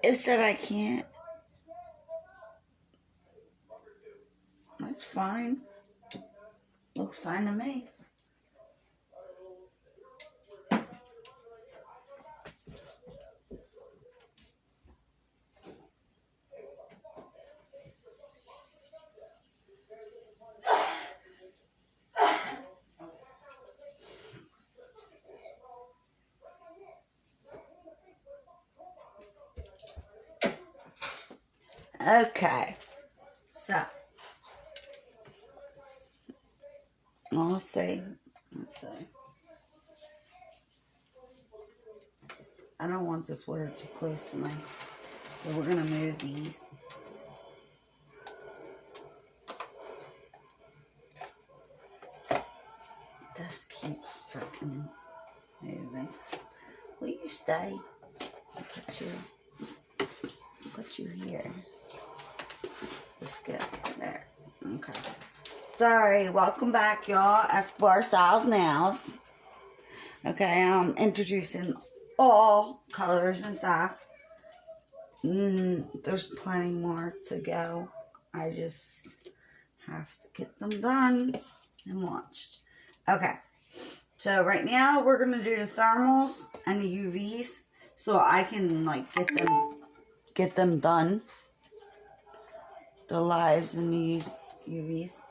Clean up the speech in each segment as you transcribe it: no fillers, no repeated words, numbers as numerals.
It said I can't. That's fine. Looks fine to me. Okay. So, I'll say, let's see. I don't want this water too close to me. So we're going to move these. This keeps freaking moving. Will you stay? I'll put you here. Let's get there. Okay. Sorry, welcome back, y'all. Escobar Styles Nails. Okay, I'm introducing all colors and stuff. There's plenty more to go. I just have to get them done and launched. Okay, so right now we're gonna do the thermals and the UVs, so I can like get them done. The lives and the UVs.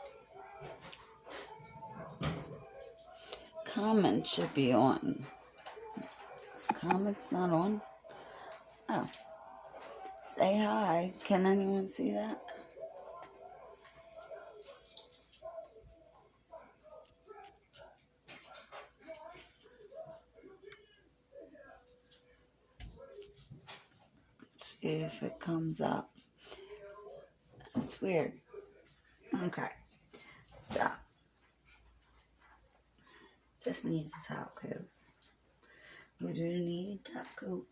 Comment should be on. Is comments not on? Oh. Say hi. Can anyone see that? Let's see if it comes up. That's weird. Okay. So. This needs a top coat. We do need a top coat.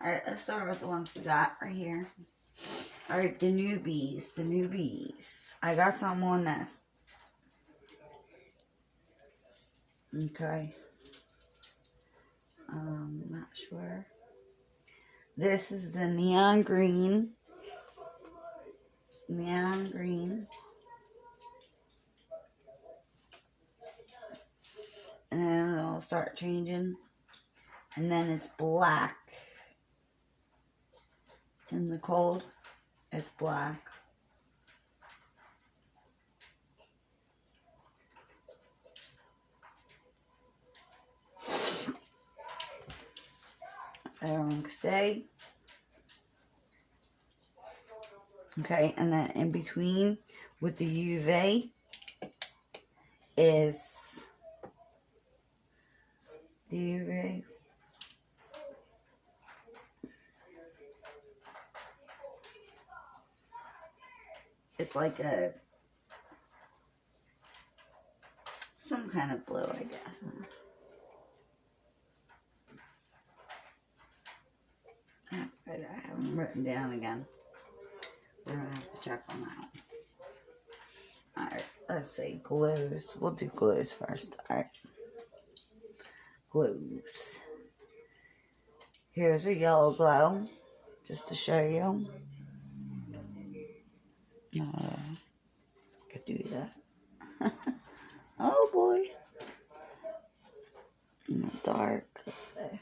Alright, let's start with the ones we got right here. Alright, the newbies. I got some on this. Okay. Not sure. This is the neon green. Neon green. And then it'll start changing. And then it's black. In the cold, it's black. If everyone can say. Okay, and then in between with the UV is the UV. It's like some kind of blue, I guess. I have them written down again. We're gonna have to check on that one. Alright, let's see. Glues. We'll do glues first. Alright. Glues. Here's a yellow glow. Just to show you. I could do that. Oh boy. In the dark, let's see.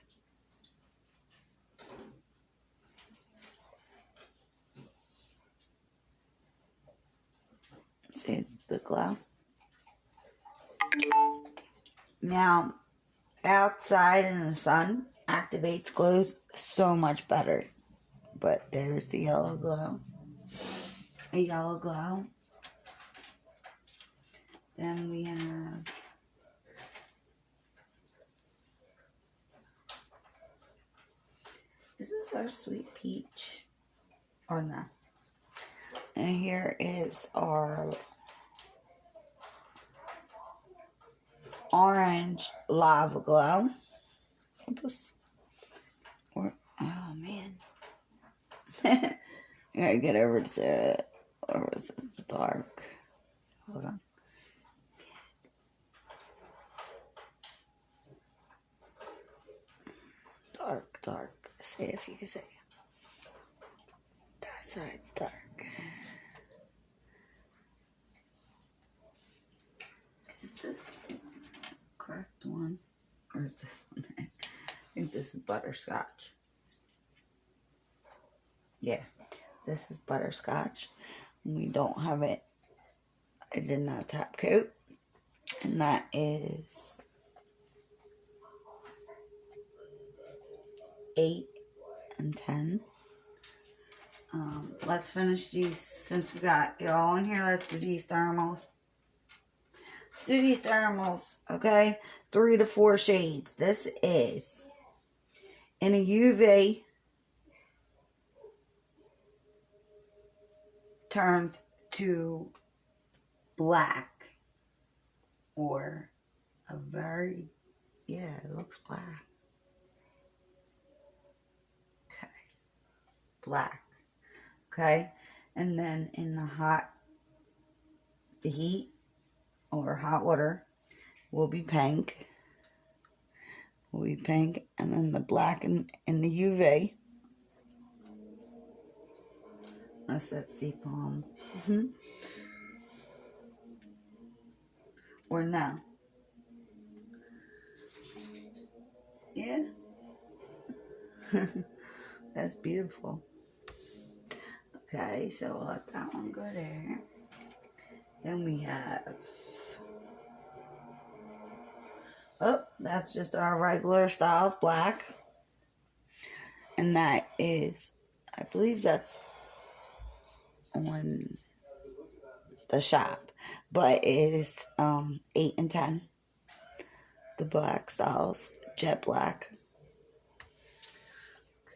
See the glow? Now, outside in the sun activates glows so much better. But there's the yellow glow. A yellow glow. Then we have is this our sweet peach or no? And here is our orange lava glow. Oops. Or oh man. I gotta get over to or was it the dark? Hold on. Dark. See if you can see. side's dark. Is this the correct one? Or is this one? I think this is butterscotch. Yeah, this is butterscotch. We don't have it. I did not top coat. And that is 8 and 10. Let's finish these since we got it all in here. Let's do these thermals. Let's do these thermals, okay? 3 to 4 shades. This is in a UV, turns to black, or a very, yeah, it looks black. Okay, black. Okay, and then in the heat or hot water will be pink. And then the black in the UV. That's that sea palm. Or no. Yeah. That's beautiful. Okay, so we'll let that one go there. Then we have, oh, that's just our regular Styles black. And that is, I believe that's on the shop. But it is 8 and 10. The black Styles, jet black.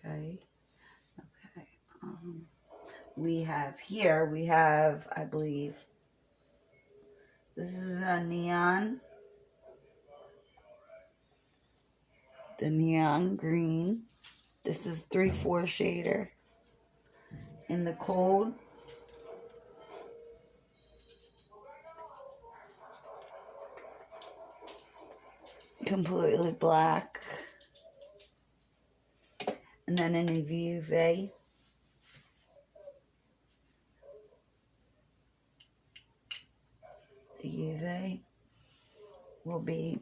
Okay. We have, I believe, this is a neon. The neon green. This is 3/4 shader. In the cold, completely black. And then in a UV, the UV will be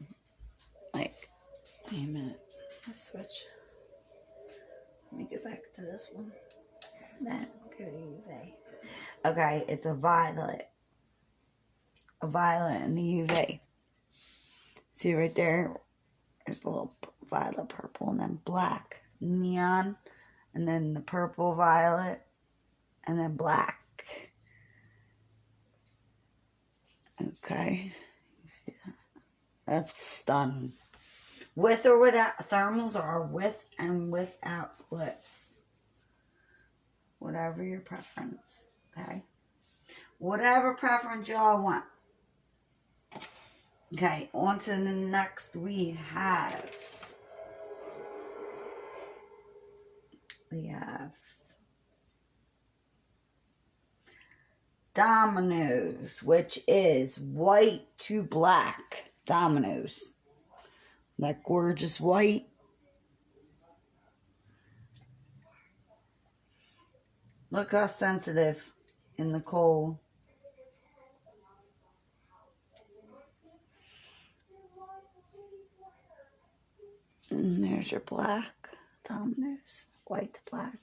like, wait a minute, let's switch. Let me get back to this one. Then go to UV. Okay, it's a violet. A violet in the UV. See right there? There's a little violet purple and then black. Neon. And then the purple violet. And then black. Okay. You see that? That's stunning. With or without, thermals are with and without clips. Whatever your preference. Okay? Whatever preference y'all want. Okay, on to the next we have Dominoes, which is white to black dominoes. That gorgeous white. Look how sensitive in the cold. And there's your black dominoes, white to black.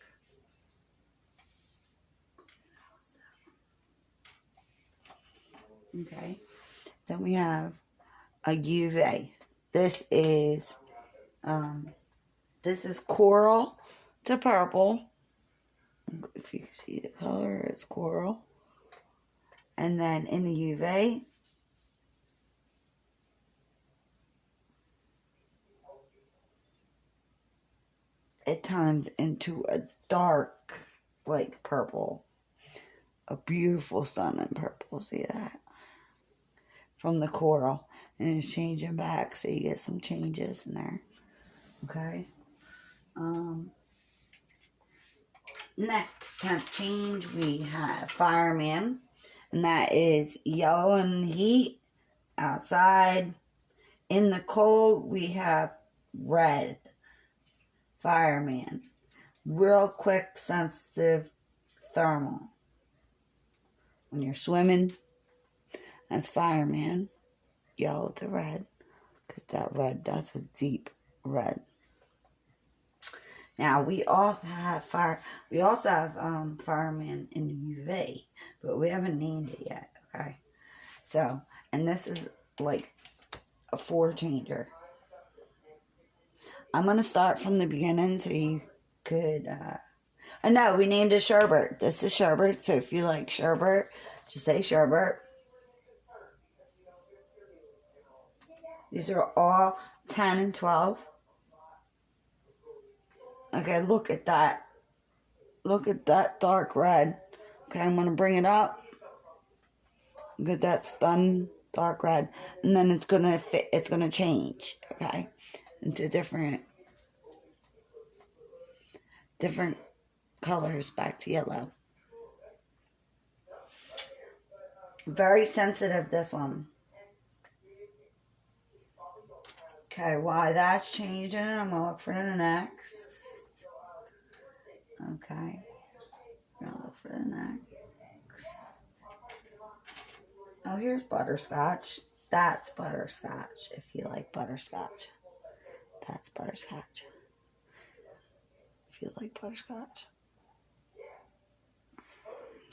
Okay, then we have a UV. This is coral to purple. If you can see the color, it's coral. And then in the UV, it turns into a dark, like purple. A beautiful, stunning purple. See that? From the coral. And it's changing back, so you get some changes in there. Okay? Next temp change, we have Fireman. And that is yellow in the heat. Outside. In the cold, we have red. Fireman. Real quick, sensitive thermal. When you're swimming, that's fireman. Yellow to red. Because that red, that's a deep red. Now we also have fireman in the UV, but we haven't named it yet. Okay, so and this is like a 4 changer. I'm gonna start from the beginning so you could. No, we named it Sherbert. This is Sherbert. So if you like Sherbert, just say Sherbert. These are all 10 and 12. Okay, look at that. Look at that dark red. Okay, I'm going to bring it up. Look at that stunned dark red. And then it's going to change, okay, into different colors back to yellow. Very sensitive, this one. Okay, while that's changing, I'm going to look for the next. Okay. I'm going to look for the next. Oh, here's butterscotch. That's butterscotch, if you like butterscotch. That's butterscotch. If you like butterscotch.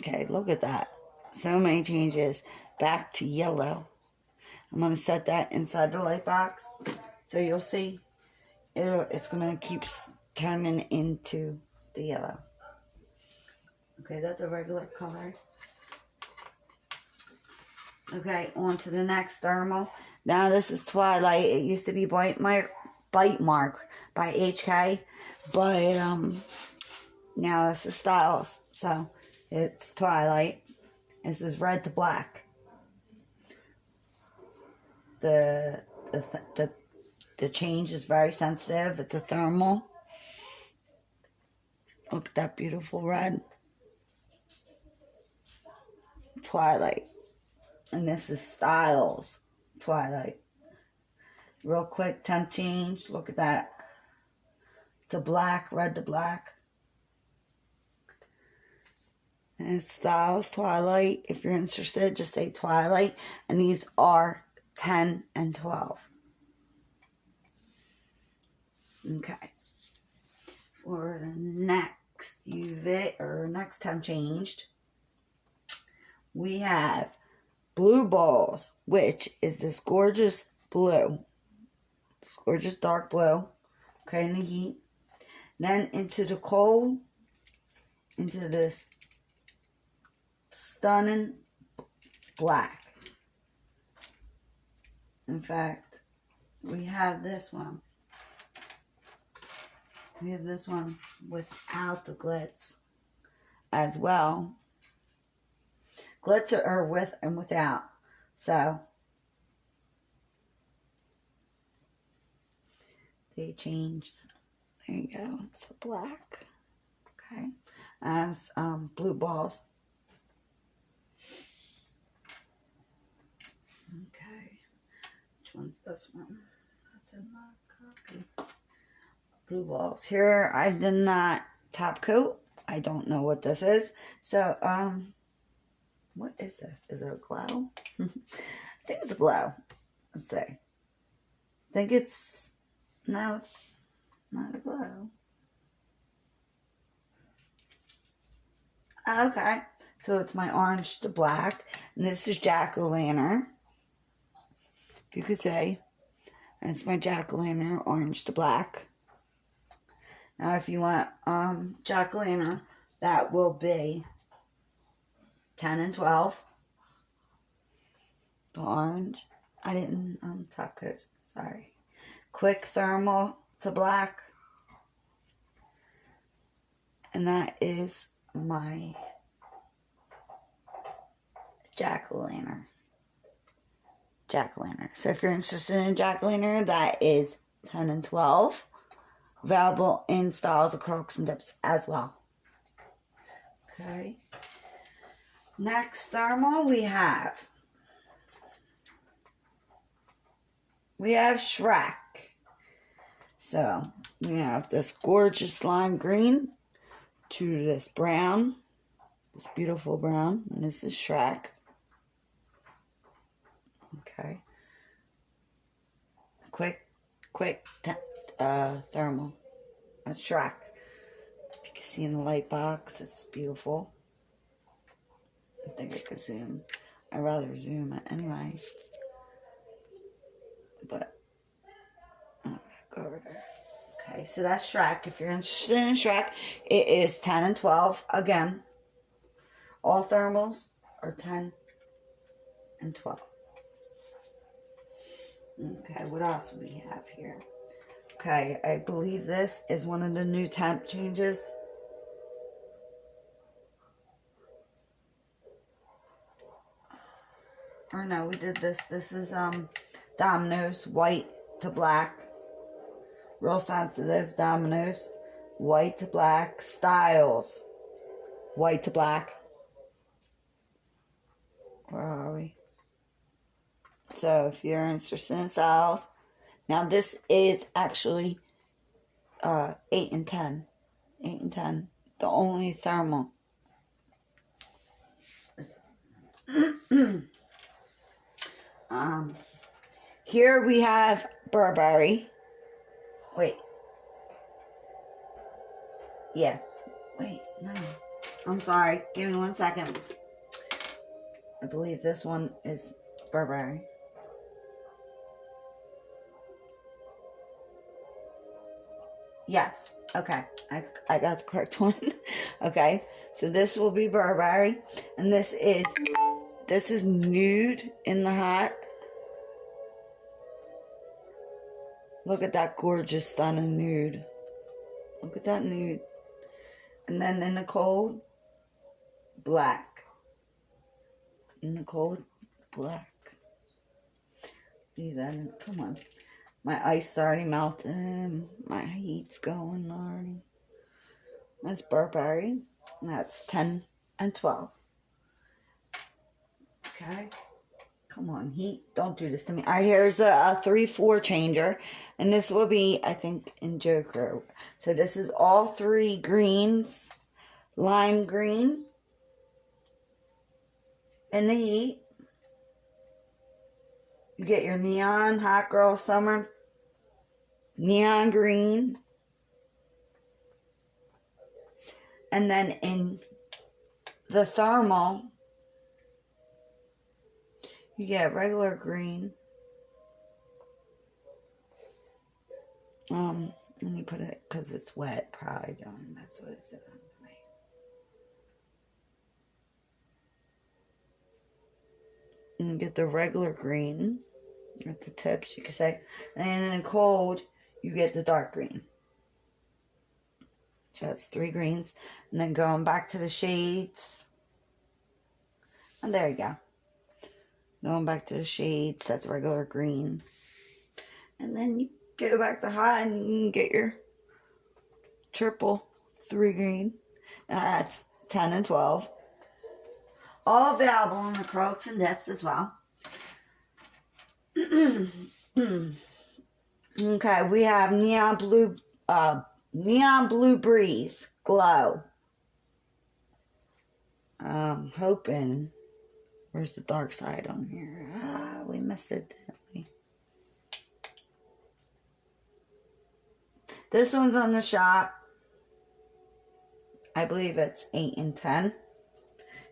Okay, look at that. So many changes. Back to yellow. I'm going to set that inside the light box. So you'll see. It's going to keep turning into the yellow. Okay, that's a regular color. Okay, on to the next thermal. Now this is Twilight. It used to be Bite Mark by HK. But now this is Styles. So it's Twilight. This is red to black. The change is very sensitive. It's a thermal. Look at that beautiful red. Twilight. And this is Styles Twilight. Real quick temp change. Look at that. To black, red to black. And it's Styles Twilight. If you're interested, just say Twilight. And these are 10 and 12. Okay. For the next UV, or next temp changed, we have blue balls, which is this gorgeous blue. This gorgeous dark blue. Okay, in the heat. Then into the cold, into this stunning black. In fact, we have this one. We have this one without the glitz as well. Glitz are with and without. So they changed. There you go. It's a black. Okay. As blue balls. Okay. Which one's this one? That's in the copy. Blue balls. Here I did not top coat. I don't know what this is. So, what is this? Is it a glow? I think it's a glow. Let's see. I think it's, no, it's not a glow. Okay. So it's my orange to black. And this is jack-o'-lantern. If you could say. And it's my jack-o'-lantern orange to black. Now if you want jack-o'-lantern, that will be 10 and 12. The orange. I didn't top coat. Sorry. Quick thermal to black. And that is my jack-o'-lantern. Jack-o'-lantern. So if you're interested in jack-o'-lantern, that is 10 and 12. Available in styles, acrylics, and dips as well. Okay. Next thermal we have Shrek. So we have this gorgeous lime green to this brown. This beautiful brown. And this is Shrek. Okay. Quick thermal. That's Shrek. If you can see in the light box, it's beautiful. I think I could zoom. I'd rather zoom it anyway. But, oh, go over there. Okay, so that's Shrek. If you're interested in Shrek, it is 10 and 12. Again, all thermals are 10 and 12. Okay, what else do we have here? Okay, I believe this is one of the new temp changes. Or no, we did this. This is Dominoes, white to black. Real sensitive, Dominoes, white to black. Styles, white to black. Where are we? So if you're interested in styles, now this is actually 8 and 10. 8 and 10. The only thermal. Here we have Burberry. Wait. Yeah. Wait, no. I'm sorry. Give me 1 second. I believe this one is Burberry. Yes. Okay. I got the correct one. Okay. So this will be Burberry. And this is nude in the hot. Look at that gorgeous, stunning nude. Look at that nude. And then in the cold, black. In the cold, black. Even, come on. My ice is already melting. My heat's going already. That's Burberry. That's 10 and 12. Okay. Come on, heat. Don't do this to me. All right, here's a 3-4 changer. And this will be, I think, in Joker. So this is all 3 greens. Lime green. In the heat. You get your neon, hot girl summer. Neon green. And then in the thermal, you get regular green. Let me put it, because it's wet, probably don't. That's what it's doing to me. And you get the regular green at the tips, you could say. And in the cold, you get the dark green. So that's 3 greens. And then going back to the shades. And there you go. Going back to the shades, that's regular green. And then you go back to hot and you can get your triple 3 green. And that's 10 and 12. All available in acrylics and dips as well. Okay, we have neon blue breeze glow. Hoping. Where's the dark side on here? We missed it, didn't we? This one's on the shop. I believe it's 8 and 10.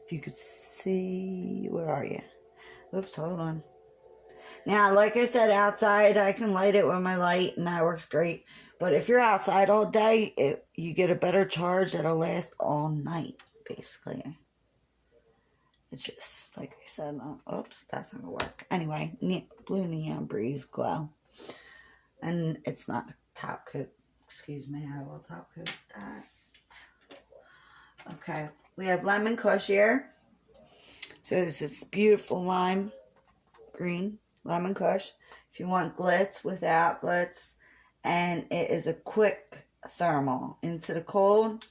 If you could see, where are you? Oops, hold on. Now, like I said, outside I can light it with my light and that works great. But if you're outside all day, you get a better charge that'll last all night, basically. It's just, like I said, oops, that's not going to work. Anyway, blue neon breeze glow. And it's not top coat. Excuse me, I will top coat that. Okay, we have lemon kush here. So it's this beautiful lime green lemon kush. If you want glitz without glitz. And it is a quick thermal. Into the cold,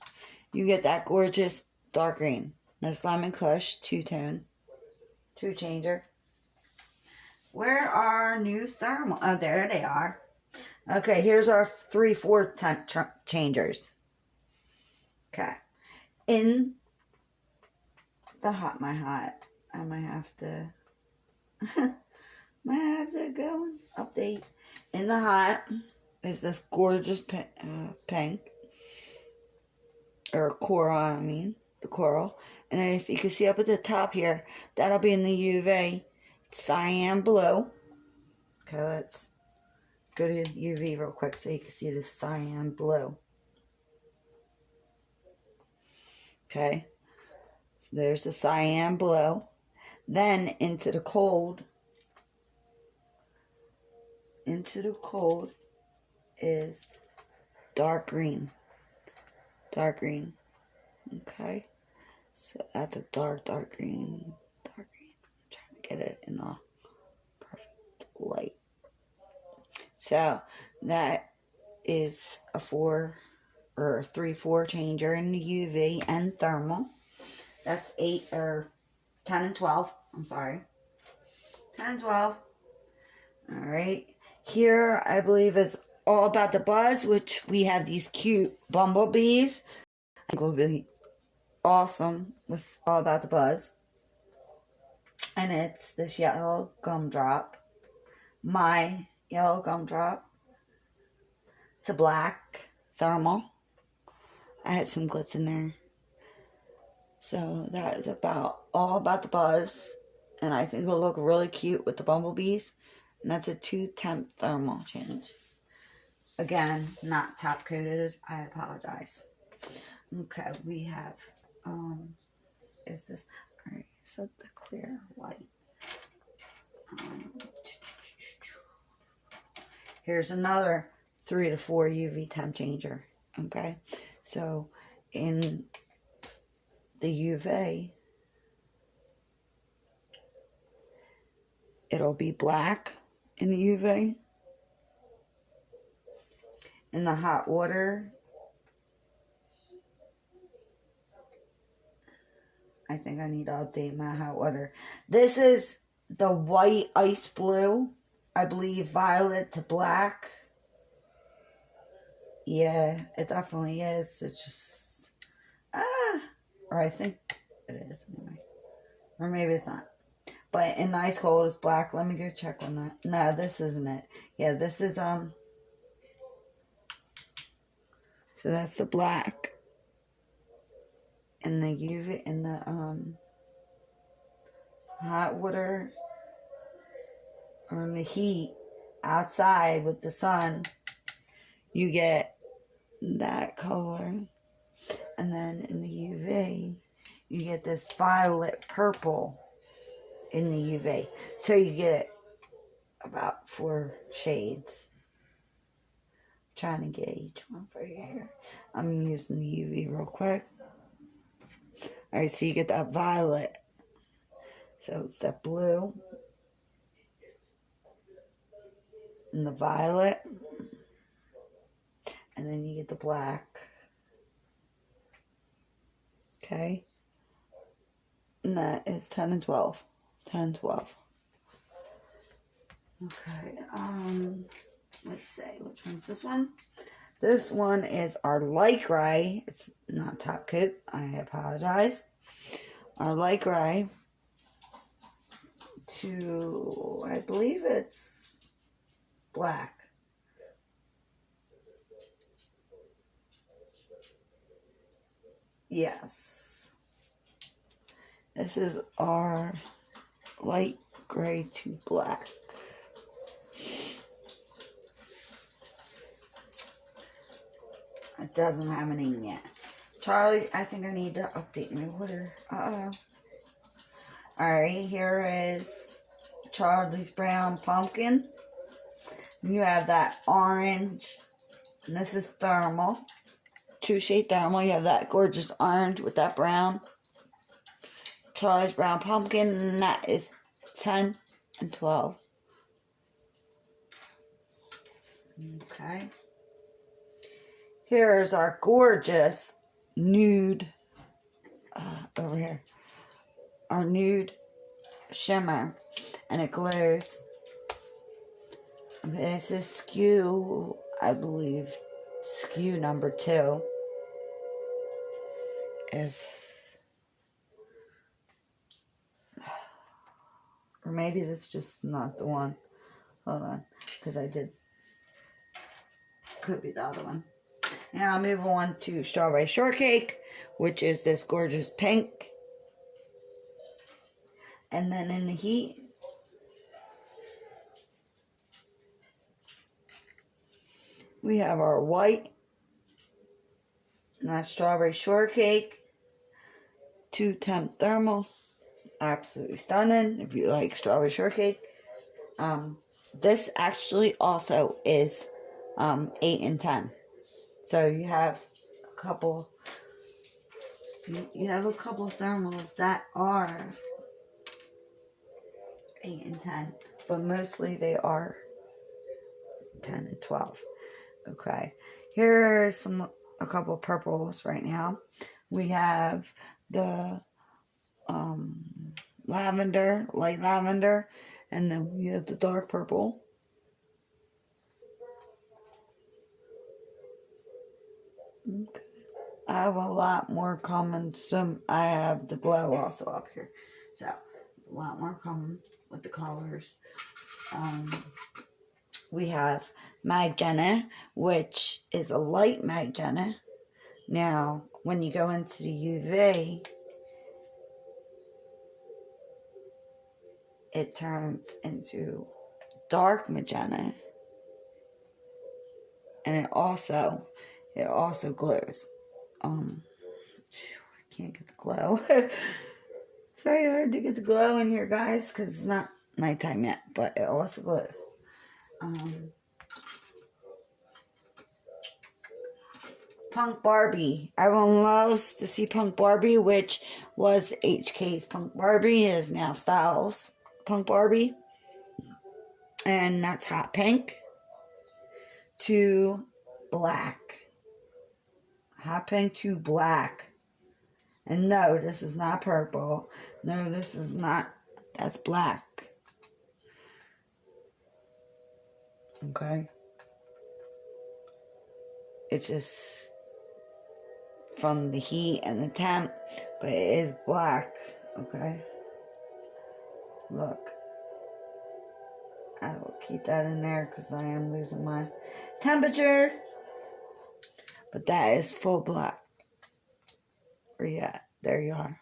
you get that gorgeous dark green. That's lemon kush, 2-tone, 2 changer. Where are new thermal? Oh, there they are. Okay, here's our 3-4 temp changers. Okay. In my hat. I might have to go and update. In the hat is this gorgeous pink, or coral, I mean, the coral. And then if you can see up at the top here, that'll be in the UV. It's cyan blue. Okay, let's go to UV real quick so you can see the cyan blue. Okay, so there's the cyan blue. Then into the cold is dark green. Okay, so that's a dark green. I'm trying to get it in a perfect light. So that is a 3-4 changer in the UV and thermal. That's 10 and 12. I'm sorry. 10 and 12. Alright. Here, I believe, is all about the buzz, which we have these cute bumblebees. I think will be awesome with all about the buzz. And it's this yellow gumdrop. My yellow gumdrop. It's a black thermal. I had some glitz in there. So that is all about the buzz. And I think it'll look really cute with the bumblebees. And that's a 2-temp thermal change. Again, not top coated. I apologize. Okay, we have, is this, alright, is that the clear white? Here's another 3 to 4 UV temp changer. Okay, so in the UV, it'll be black in the UV. In the hot water, I think I need to update my hot water. This is the white ice blue. I believe violet to black. Yeah, it definitely is. It's just, or I think it is anyway. Or maybe it's not. But in ice cold, it's black. Let me go check on that. No, this isn't it. Yeah, this is, so that's the black. In the UV, in the, hot water, or in the heat, outside with the sun, you get that color. And then in the UV, you get this violet purple in the UV. So you get about 4 shades. Trying to get each one for you here. I'm using the UV real quick. Alright, so you get that violet. So it's that blue. And the violet. And then you get the black. Okay. And that is 10 and 12. 10 and 12. Okay, let's see, which one's this one? This one is our light gray. It's not top coat. I apologize. Our light gray to, I believe it's black. Yes. This is our light gray to black. It doesn't have a name yet. Charlie, I think I need to update my order. Alright, here is Charlie's Brown Pumpkin. You have that orange. And this is thermal. 2-shade thermal. You have that gorgeous orange with that brown. Charlie's Brown Pumpkin. And that is 10 and 12. Okay. Here's our gorgeous nude, over here, our nude shimmer, and it glows. This is SKU, I believe, SKU number 2. If Or maybe that's just not the one. Hold on. Because I did. Could be the other one. Now I'll move on to Strawberry Shortcake, which is this gorgeous pink. And then in the heat, we have our white. And that's Strawberry Shortcake. 2-temp thermal. Absolutely stunning if you like Strawberry Shortcake. This actually also is 8 and 10. So you have a couple. You have a couple thermals that are 8 and 10, but mostly they are 10 and 12. Okay, here's a couple purples right now. We have the lavender, light lavender, and then we have the dark purple. Okay. I have a lot more coming. I have the glow also up here, so a lot more coming with the colors. We have magenta, which is a light magenta. Now, when you go into the UV, it turns into dark magenta, and it also glows. I can't get the glow. It's very hard to get the glow in here, guys, because it's not nighttime yet, but it also glows. Punk Barbie. Everyone loves to see Punk Barbie, which was HK's Punk Barbie, is now Styles Punk Barbie. And that's hot pink to black. Hot pink to black. And no, this is not purple. No, this is not. That's black. Okay. It's just from the heat and the temp, but it is black. Okay. Look. I will keep that in there because I am losing my temperature. But that is full black. Where you at? There you are.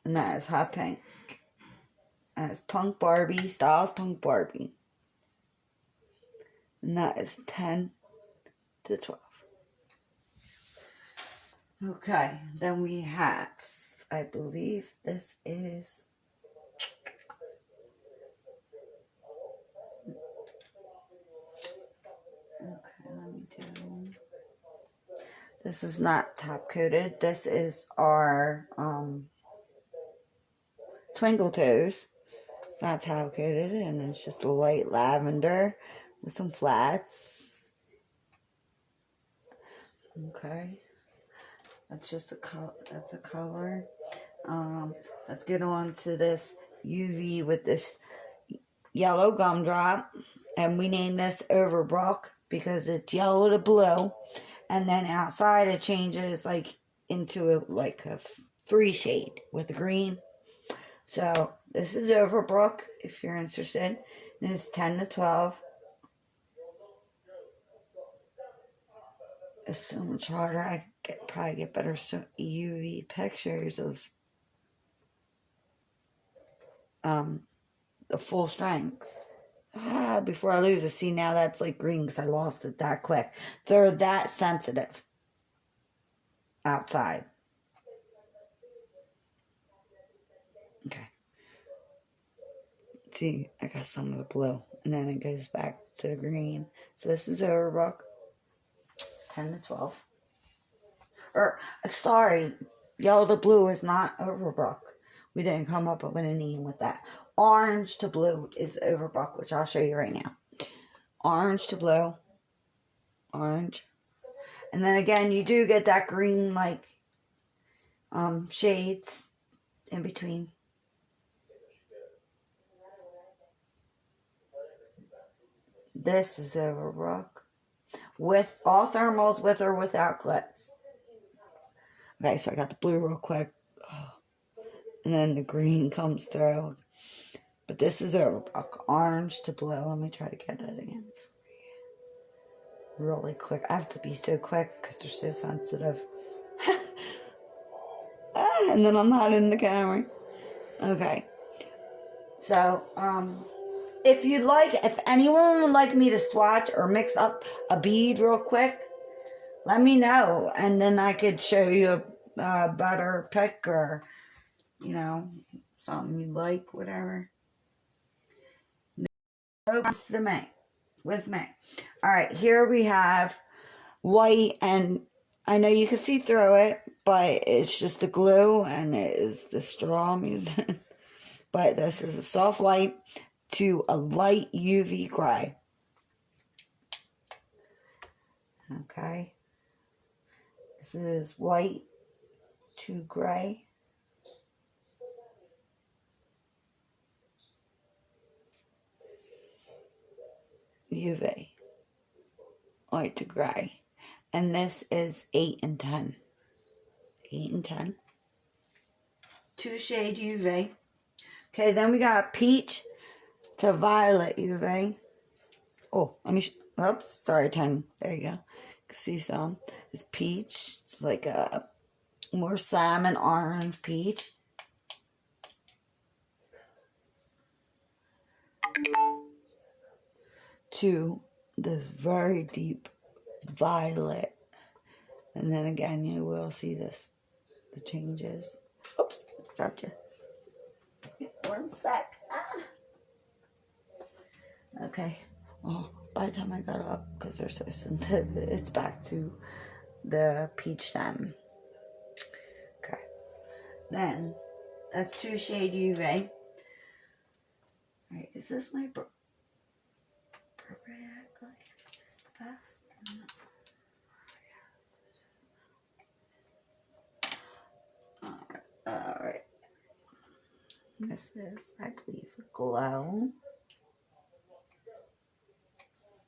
And that is hot pink. And it's Punk Barbie, Styles Punk Barbie. And that is 10 to 12. Okay, then we have, I believe this is, okay, let me do, this is not top coated. This is our Twinkle Toes. It's not top coated, and it's just a light lavender with some flats. Okay, that's just a color. That's a color. Let's get on to this UV with this yellow gumdrop, and we named this Overbrook because it's yellow to blue, and then outside it changes like into a 3 shade with green. So this is Overbrook if you're interested. And it's 10 to 12. It's so much harder. I probably get better UV pictures of the full strength. Before I lose it. See, now that's like green because I lost it that quick. They're that sensitive outside. Okay. See, I got some of the blue. And then it goes back to the green. So this is Overbrook. 10 to 12. Or, sorry. Yellow to blue is not Overbrook. We didn't come up with a name with that. Orange to blue is Overbrook, which I'll show you right now. Orange to blue. Orange. And then again, you do get that green, like, shades in between. This is Overbrook. With all thermals, with or without clips. Okay, so I got the blue real quick. Oh. And then the green comes through. But this is a orange to blue. Let me try to get it again. Really quick. I have to be so quick because they're so sensitive. And then I'm not in the camera. Okay. So, if anyone would like me to swatch or mix up a bead real quick, let me know. And then I could show you a better pick or, you know, something you like, whatever. With me. All right, here we have white, and I know you can see through it, but it's just the glue and it is the straw I'm using. But this is a soft white to a light UV gray. Okay. This is white to gray. UV. White to gray. And this is 8 and 10. 8 and 10. 2 shade UV. Okay, then we got peach to violet UV. Oh, let me, oops, sorry, 10. There you go. See some. It's peach. It's like a more salmon orange peach. To this very deep violet. And then again, you will see this, the changes. Oops, dropped you. 1 sec. Ah. Okay. Well, by the time I got up, because they're so sensitive, it's back to the peach salmon. Okay. Then, that's 2 shade UV. Alright, is this my red? Is the best? Alright. This is, I believe, a glow.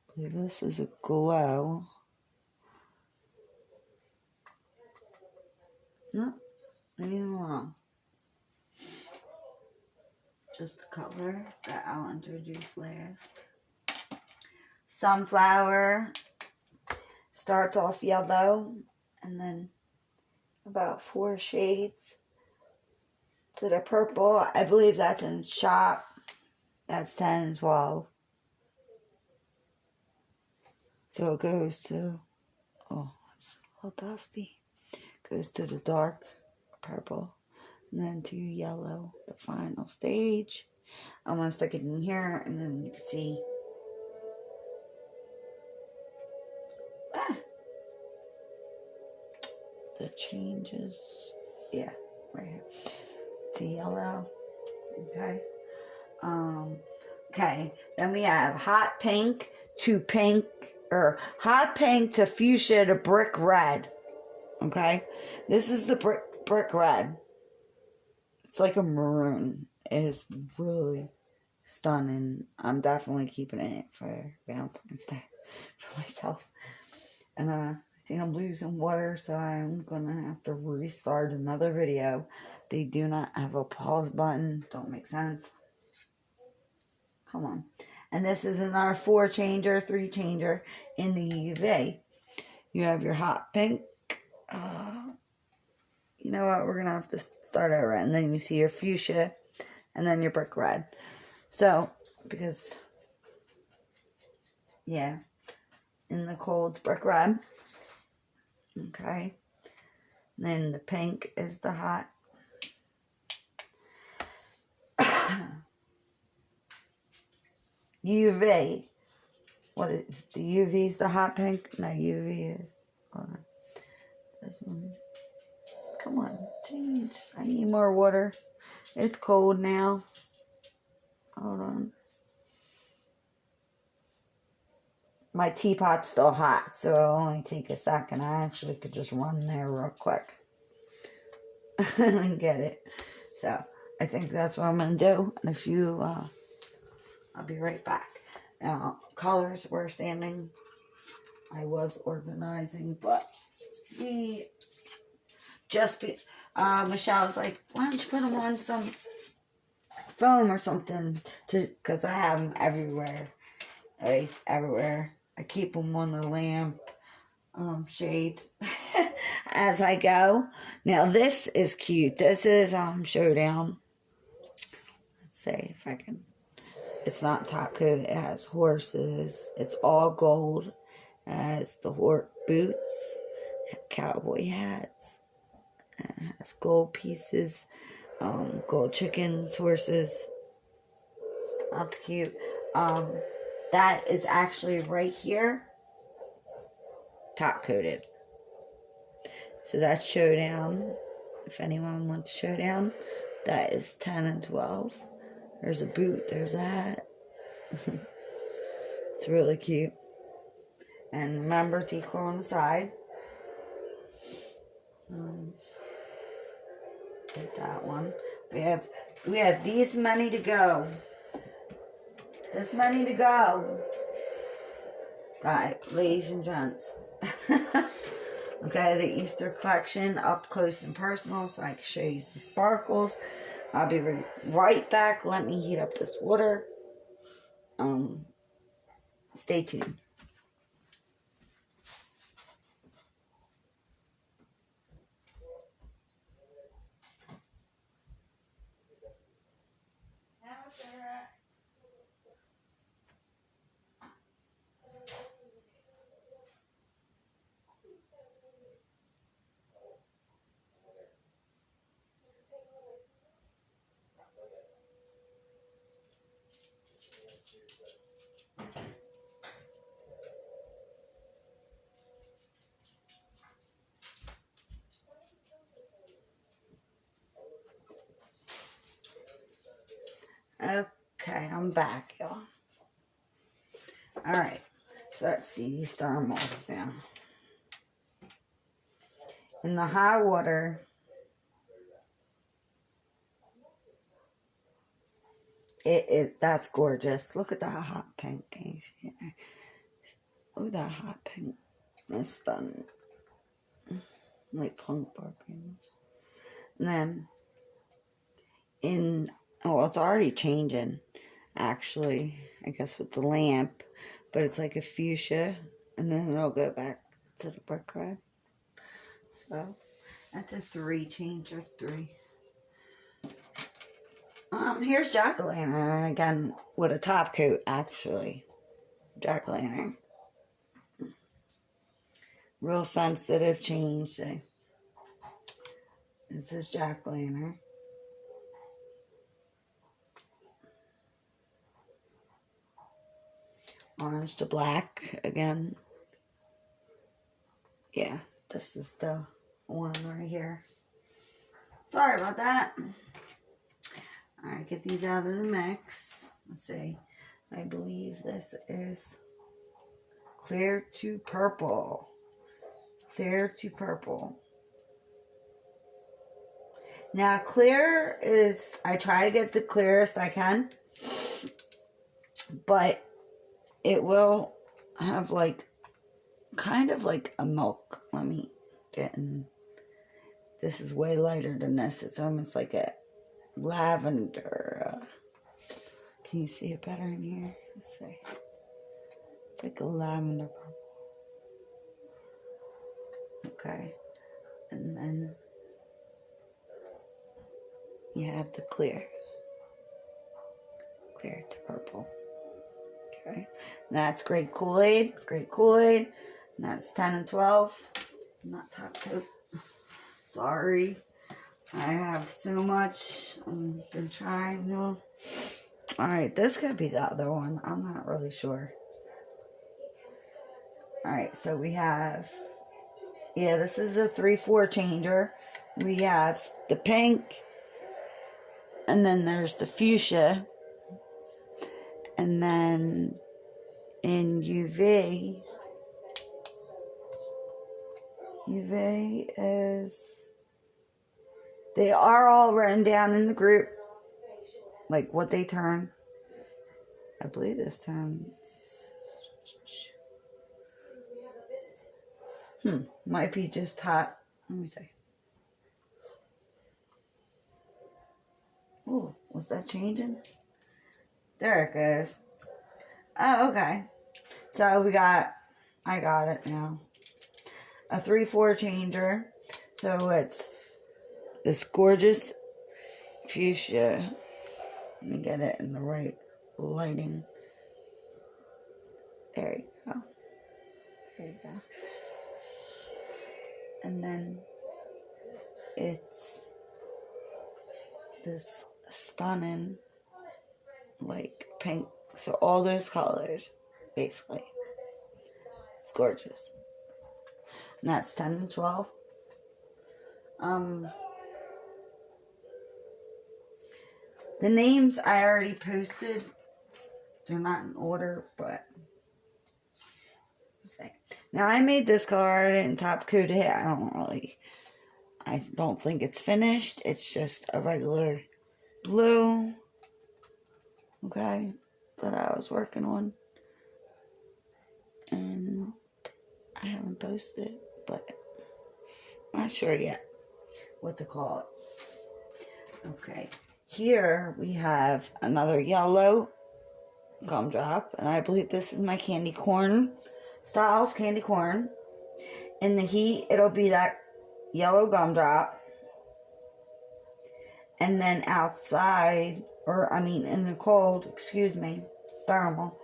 I believe this is a glow. No, I'm wrong. Just the color that I'll introduce last. Sunflower starts off yellow and then about 4 shades to the purple. I believe that's in shop. That's 10 as well. So it goes to, oh, it's a little dusty. Goes to the dark purple and then to yellow, the final stage. I'm going to stick it in here and then you can see. The changes. Yeah, right here. To yellow. Okay. Okay. Then we have hot pink to pink, or hot pink to fuchsia to brick red. Okay. This is the brick red. It's like a maroon. It's really stunning. I'm definitely keeping it for Valentine's Day for myself. And I think I'm losing water, so I'm gonna have to restart another video. They do not have a pause button. Don't make sense. Come on. And this is another 4 changer, 3 changer in the UV. You have your hot pink. You know what? We're gonna have to start over. And then you see your fuchsia, and then your brick red. So, because, yeah, in the cold, it's brick red. Okay. And then the pink is the hot. UV. What is the UV is the hot pink? No, UV is. Hold on. This one. Come on, change. I need more water. It's cold now. Hold on. My teapot's still hot, so it'll only take a second. I actually could just run there real quick and get it. So I think that's what I'm gonna do. And if you, I'll be right back. Now, colors were standing. I was organizing, but we just Michelle was like, why don't you put them on some foam or something because I have them everywhere. Everywhere. I keep them on the lamp shade as I go. Now this is cute. This is Showdown. Let's see if I can. It's not top coat. It has horses. It's all gold. It has the boots, cowboy hats. It has gold pieces, gold chickens, horses. That's cute. That is actually right here, top coated. So that's Showdown. If anyone wants Showdown, that is 10 and 12. There's a boot. There's a hat. It's really cute. And remember, decor on the side. Take that one. We have these many to go. This many to go. Right, ladies and gents. Okay, the Easter collection up close and personal, so I can show you the sparkles. I'll be right back. Let me heat up this water. Stay tuned. Okay, I'm back, y'all. Alright, so let's see these thermals now. In the high water, that's gorgeous. Look at that hot pink. Can you see it? Look at that hot pink. That's stunning. Like punk barbarians. And then it's already changing, actually, I guess with the lamp, but it's like a fuchsia, and then it'll go back to the brick red. So that's a 3 changer, 3. Here's jack-o'-lantern again with a top coat, actually. Jack-o'-lantern. Real sensitive change. So this is jack-o'-lantern. Orange to black again. Yeah, this is the one right here. Sorry about that. Alright, get these out of the mix. Let's see. I believe this is clear to purple. Clear to purple. Now, clear is, I try to get the clearest I can, but it will have like, kind of like a milk. Let me get in. This is way lighter than this. It's almost like a lavender. Can you see it better in here? Let's see. It's like a lavender purple. Okay. And then you have the clear. Clear to purple. Okay. And that's Great Kool-Aid. Great Kool-Aid. And that's 10 and 12. Not top coat. Sorry. I have so much. I've been trying, you know. Alright, this could be the other one. I'm not really sure. Alright, so we have, yeah, this is a 3-4 changer. We have the pink, and then there's the fuchsia, and then in UV is, they are all written down in the group, like what they turn. I believe this turns, might be just hot. Let me see. Ooh, was that changing? There it goes. Oh, okay. So I got it now. A 3/4 changer. So it's this gorgeous fuchsia. Let me get it in the right lighting. There you go. There you go. And then it's this stunning, like, pink. So all those colors, basically. It's gorgeous. And that's 10 and 12. The names I already posted. They're not in order, but now I made this color. I didn't top coat it. I don't think it's finished. It's just a regular blue. Okay, that I was working on, and I haven't posted it, but I'm not sure yet what to call it. Okay, here we have another yellow gumdrop, and I believe this is my candy corn styles candy corn. In the heat, it'll be that yellow gumdrop, and then outside, in the cold, thermal,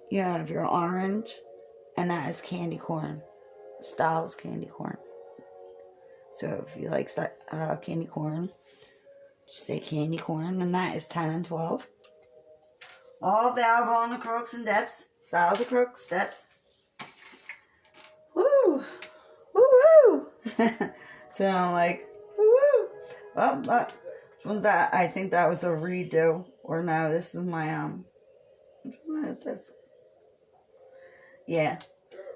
you have your orange, and that is candy corn styles candy corn. So if you like candy corn, just say candy corn, and that is 10 and 12. All available on acrylics and depths. Styles acrylics, depths. Woo! Woo woo! So I'm like, woo woo! Well, which one's that? I think that was a redo. Or no, this is my, which one is this? Yeah.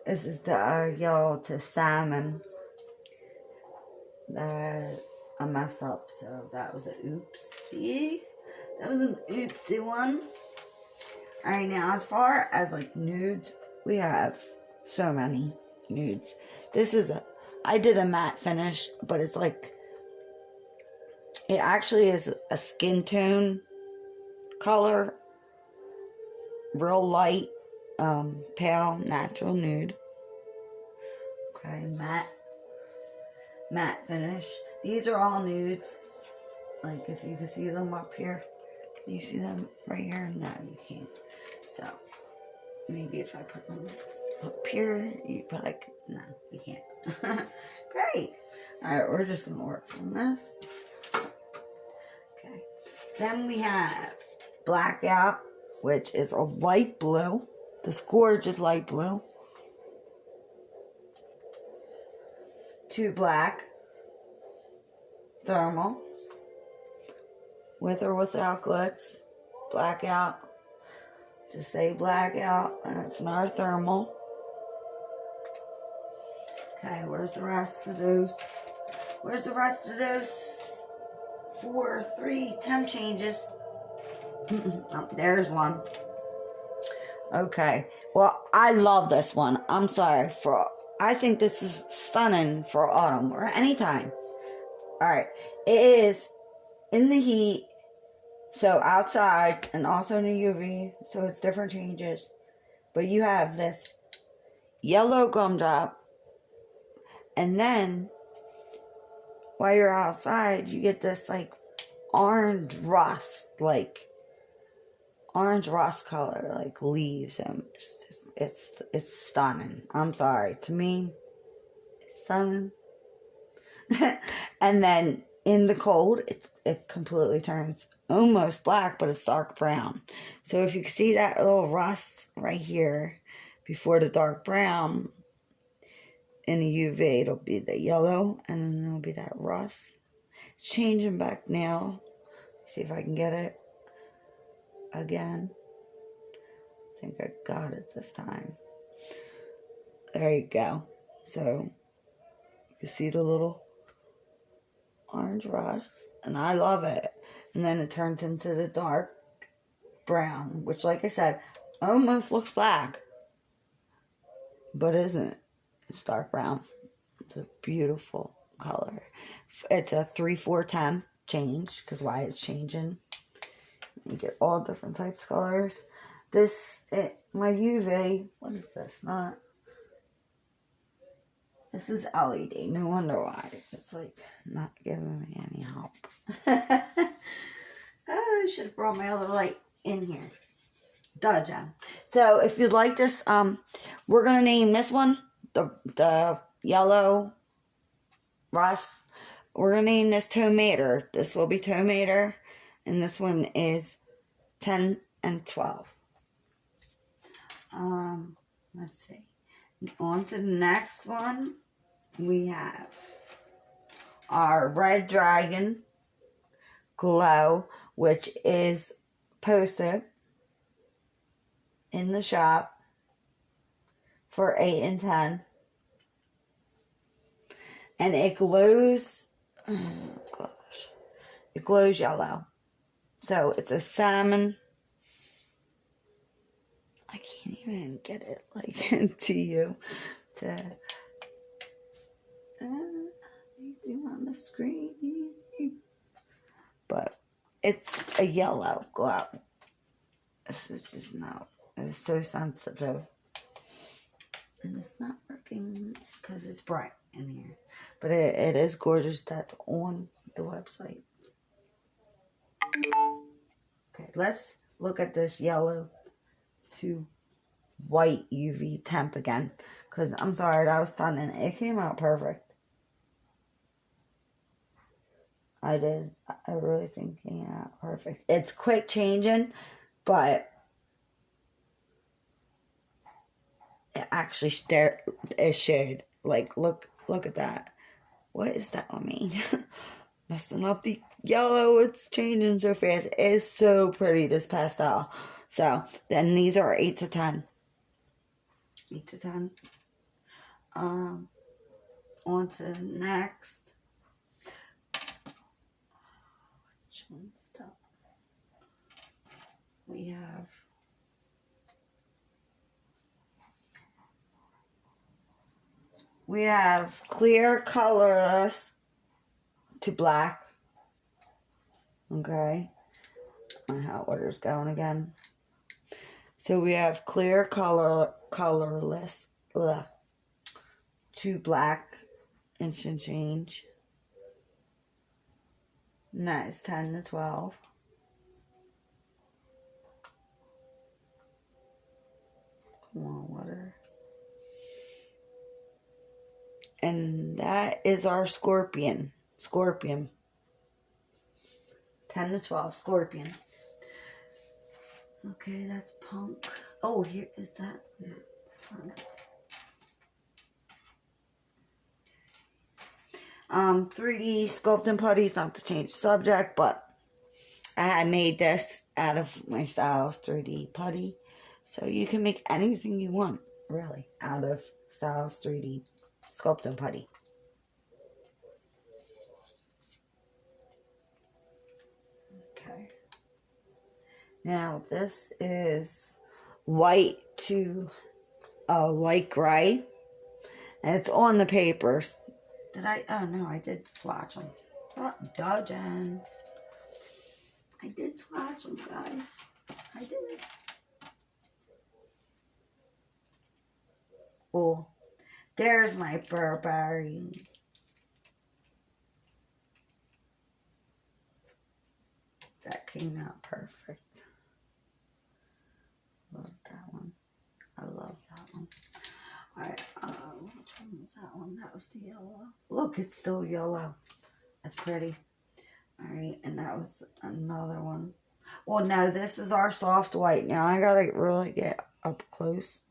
This is the yellow to salmon. A mess up, so that was an oopsie. That was an oopsie one. Alright, now as far as like nudes, we have so many nudes. I did a matte finish, but it's like, it actually is a skin tone color, real light, pale, natural nude. Okay, matte finish. These are all nudes. Like, if you can see them up here. Can you see them right here? No, you can't. So, maybe if I put them up here, you put like, no, you can't. Great. Alright, we're just going to work from this. Okay. Then we have Blackout, which is a light blue. This gorgeous light blue. To black. Thermal. With or without glitz. Blackout. Just say blackout, and it's another thermal. Okay, where's the rest of those? Where's the rest of those 4, 3 temp changes? Oh, there's one. Okay, well, I love this one. I'm sorry I think this is stunning for autumn or anytime. Alright, it is in the heat, so outside, and also in the UV, so it's different changes. But you have this yellow gumdrop, and then while you're outside, you get this like orange rust color, like leaves, and it's stunning. I'm sorry, to me, it's stunning. And then in the cold, it completely turns almost black, but it's dark brown. So if you can see that little rust right here before the dark brown, in the UV, it'll be the yellow, and then it'll be that rust. It's changing back now. See if I can get it again. I think I got it this time. There you go. So you can see the little orange rust, and I love it. And then it turns into the dark brown, which, like I said, almost looks black, but isn't. It's dark brown. It's a beautiful color. It's a 3/4 temp, change, because why it's changing. You get all different types of colors. This, my UV, what is this? This is LED. No wonder why. It's like not giving me any help. I should have brought my other light in here. Duh, Jen. So if you'd like this, we're gonna name this one the yellow rust. We're gonna name this Tomater. This will be Tomater, and this one is 10 and 12. Let's see. On to the next one. We have our Red Dragon Glow, which is posted in the shop for 8 and 10. And it glows, oh gosh, it glows yellow. So it's a salmon. I can't even get it like to you to maybe on the screen. But it's a yellow glow. This is just not, it's so sensitive. And it's not working because it's bright in here. But it is gorgeous. That's on the website. Okay, let's look at this yellow to white UV temp again. Because I'm sorry, that was stunning. It came out perfect. I really think it came out perfect. It's quick changing, but it actually it showed. Like, look at that. What is that on me? Messing up the yellow. It's changing so fast. It is so pretty, this pastel. So, then these are 8 to 10. 8 to 10. On to the next. Which one's that? We have clear colorless to black. Okay. On how order's going again. So we have clear colorless to black, instant change. And that is 10 to 12. Come on, water. And that is our Scorpion. 10 to 12, Scorpion. Okay, that's Punk. Oh, here is that. No, that's not it. 3D sculpting putties, not to change the subject, but I had made this out of my Styles 3D putty. So you can make anything you want, really, out of Styles 3D sculpting putty. Okay. Now this is white to light gray, and it's on the papers. Oh no, I did swatch them. Oh, dodging. I did swatch them, guys. I did. Oh, there's my Burberry. That came out perfect. Love that one. I love that one. Alright, which one was that one? That was the yellow. Look, it's still yellow. That's pretty. Alright, and that was another one. Well, now this is our soft white. Now I gotta really get up close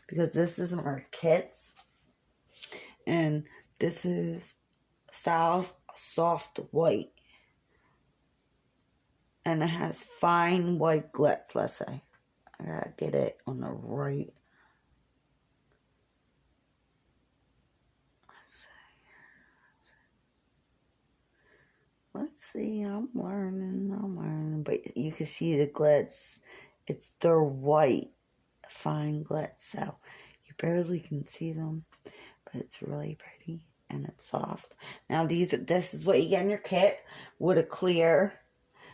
because this isn't our kits. And this is Styles Soft White. And it has fine white glitz, let's say. I gotta get it on the right. Let's see, I'm learning. But you can see the glitz. It's their white, fine glitz. So you barely can see them. But it's really pretty. and it's soft. Now this is what you get in your kit with a clear.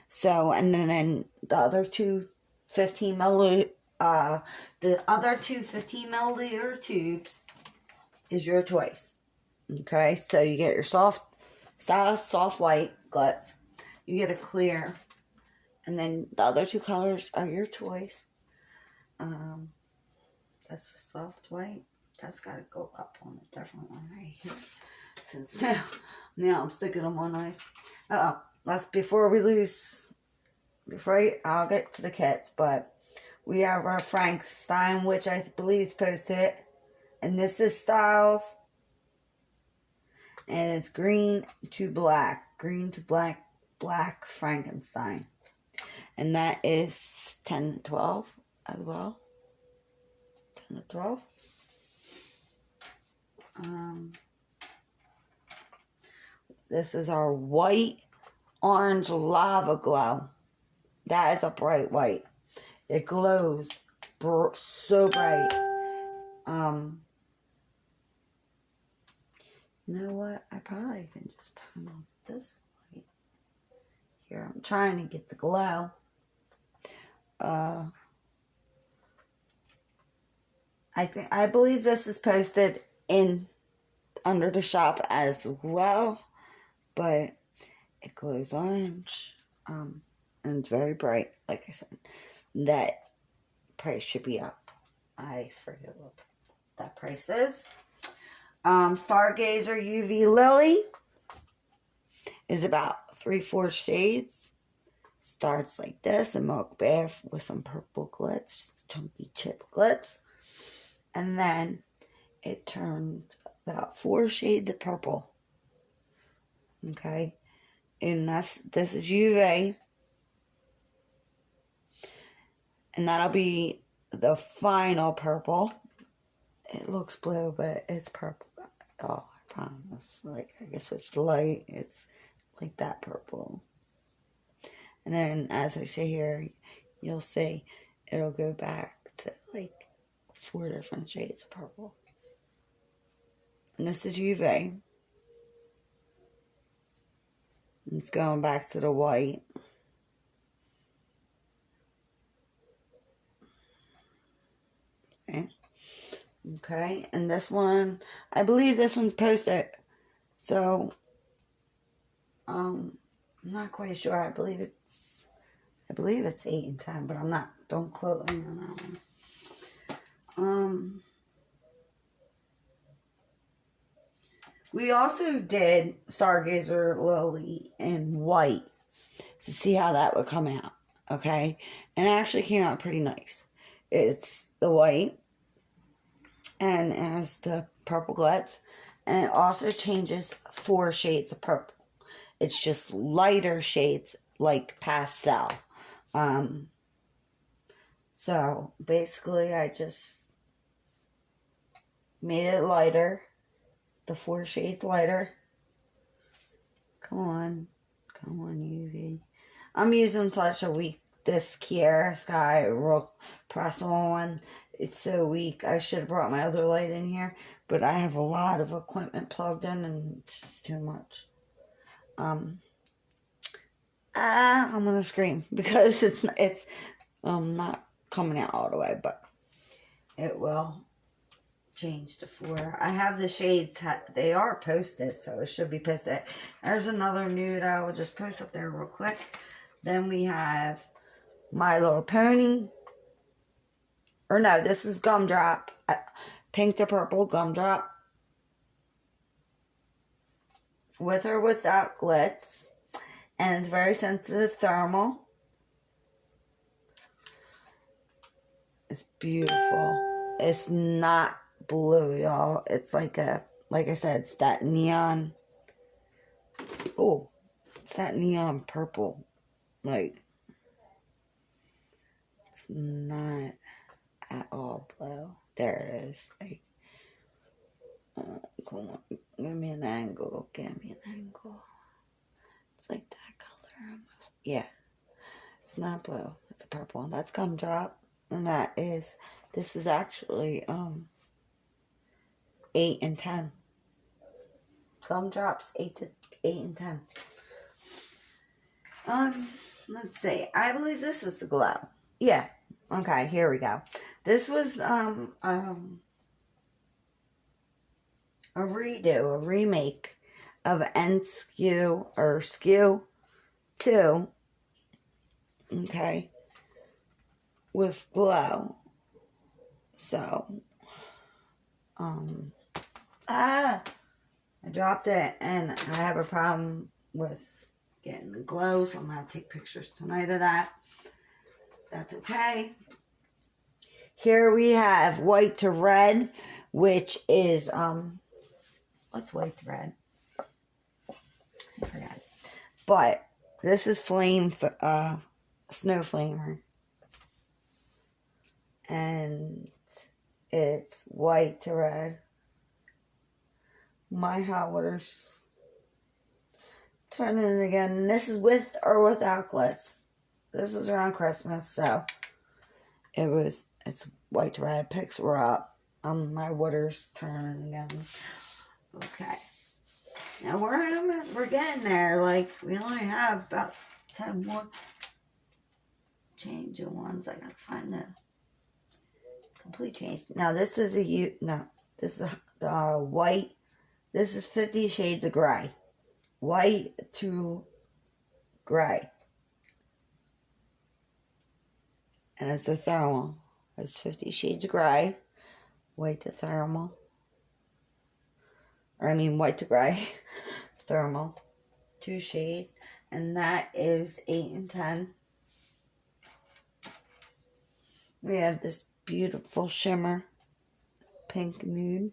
So, and then the other two 15 milliliter tubes is your choice. Okay, so you get your soft white glitz. You get a clear, and then the other two colors are your choice. That's a soft white. That's got to go up on a different one right here. Since now I'm sticking them on nice. That's before I'll get to the kits, but we have our Frankenstein, which I believe is posted, and this is Styles, and it's green to black Frankenstein, and that is 10 to 12 as well. 10 to 12. This is our white orange lava glow. That is a bright white. It glows so bright. You know what? I probably can just turn off this light. Here, I'm trying to get the glow. I believe this is posted under the shop as well, but it glows orange, and it's very bright. Like I said, that price should be up. I forget what that price is. Stargazer UV Lily is about 3/4 shades. Starts like this, a milk bath with some purple glitz, chunky chip glitz, and then it turns about 4 shades of purple. Okay, and this is UV, and that'll be the final purple. It looks blue, but it's purple. Oh, I promise. Like, I guess it's light. It's like that purple. And then, as I say here, you'll see it'll go back to like 4 different shades of purple. And this is UV. It's going back to the white. Okay, and this one, I believe this one's posted. So, I'm not quite sure. I believe it's 8 and 10, but I'm not. Don't quote me on that one. We also did Stargazer Lily in white to see how that would come out. Okay, and it actually came out pretty nice. It's the white, and it has the purple glitz, and it also changes 4 shades of purple. It's just lighter shades like pastel. So basically I just made it lighter, the 4 shades lighter. Come on UV. I'm using such a weak, this Kiara Sky Real Press On one. It's so weak. I should have brought my other light in here, but I have a lot of equipment plugged in and it's just too much. I'm gonna scream because it's not coming out all the way, but it will change to 4. I have the shades, they are posted, so it should be posted. There's another nude I will just post up there real quick. Then we have My Little Pony. Or no, this is Gumdrop. Pink to purple Gumdrop. With or without glitz. And it's very sensitive thermal. It's beautiful. It's not blue, y'all. It's like I said, it's that neon. Oh, it's that neon purple. Like, it's not at all blue. There it is. Like, come on, give me an angle. It's like that color almost. Yeah, it's not blue. It's a purple. That's Gumdrop, and this is actually 8 and 10. gumdrops, 8 and 10. Let's see. I believe this is the glow. Yeah. Okay, here we go. This was a redo, a remake of NSkew or Skew 2. Okay. With glow. So, I dropped it and I have a problem with getting the glow, so I'm going to take pictures tonight of that. That's okay. Here we have white to red, which is, what's white to red? I forgot. But this is Snow Flamer. And it's white to red. My hot water's turning it again. This is with or without glitz. This was around Christmas, so it's white to red. Picks were up. My water's turning again. Okay. Now we're getting there. Like, we only have about 10 more change of ones. I gotta find the complete change. Now this is this is the white. This is 50 Shades of Gray. White to gray. And it's a thermal. It's 50 Shades of Gray. White to thermal. Or I mean white to gray. Thermal. 2 shade. And that is 8 and 10. We have this beautiful shimmer. Pink nude.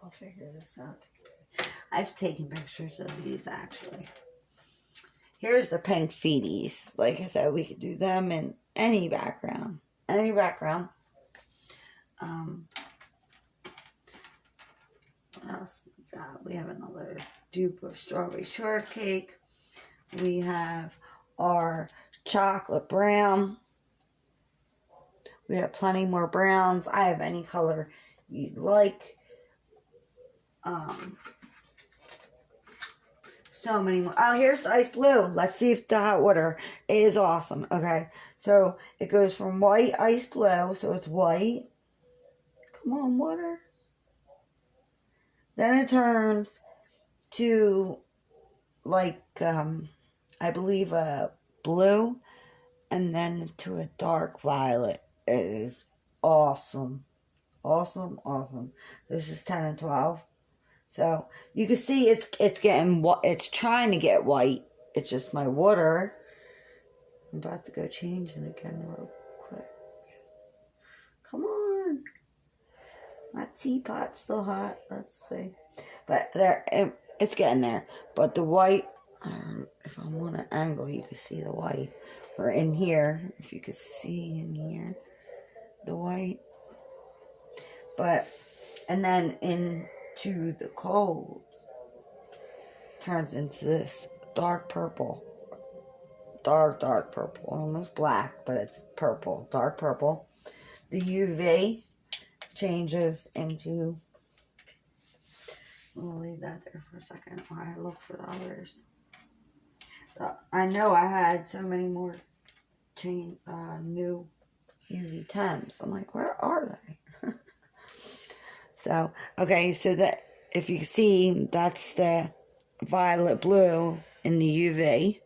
I'll figure this out. I've taken pictures of these actually. Here's the pink feeties. Like I said, we could do them in any background. Any background. What else we got? We have another dupe of strawberry shortcake. We have our chocolate brown. We have plenty more browns. I have any color you'd like. So many more. Oh, here's the ice blue. Let's see if the hot water is awesome. Okay, so it goes from white ice blue, so it's white. Come on, water. Then it turns to like I believe a blue, and then to a dark violet. It is awesome, awesome, awesome. This is 10 and 12. So you can see it's trying to get white. It's just my water. I'm about to go change it again real quick. Come on. My teapot's still hot. Let's see. But it's getting there. But the white, if I'm on an angle, you can see the white. Or in here, if you could see in here, the white. But, and then into the cold, turns into this dark purple. Dark purple. Almost black, but it's purple. Dark purple. The UV changes into... We'll leave that there for a second while I look for the others. I know I had so many more new UV temps. I'm like, where are they? So, okay, so that if you can see, that's the violet blue in the UV,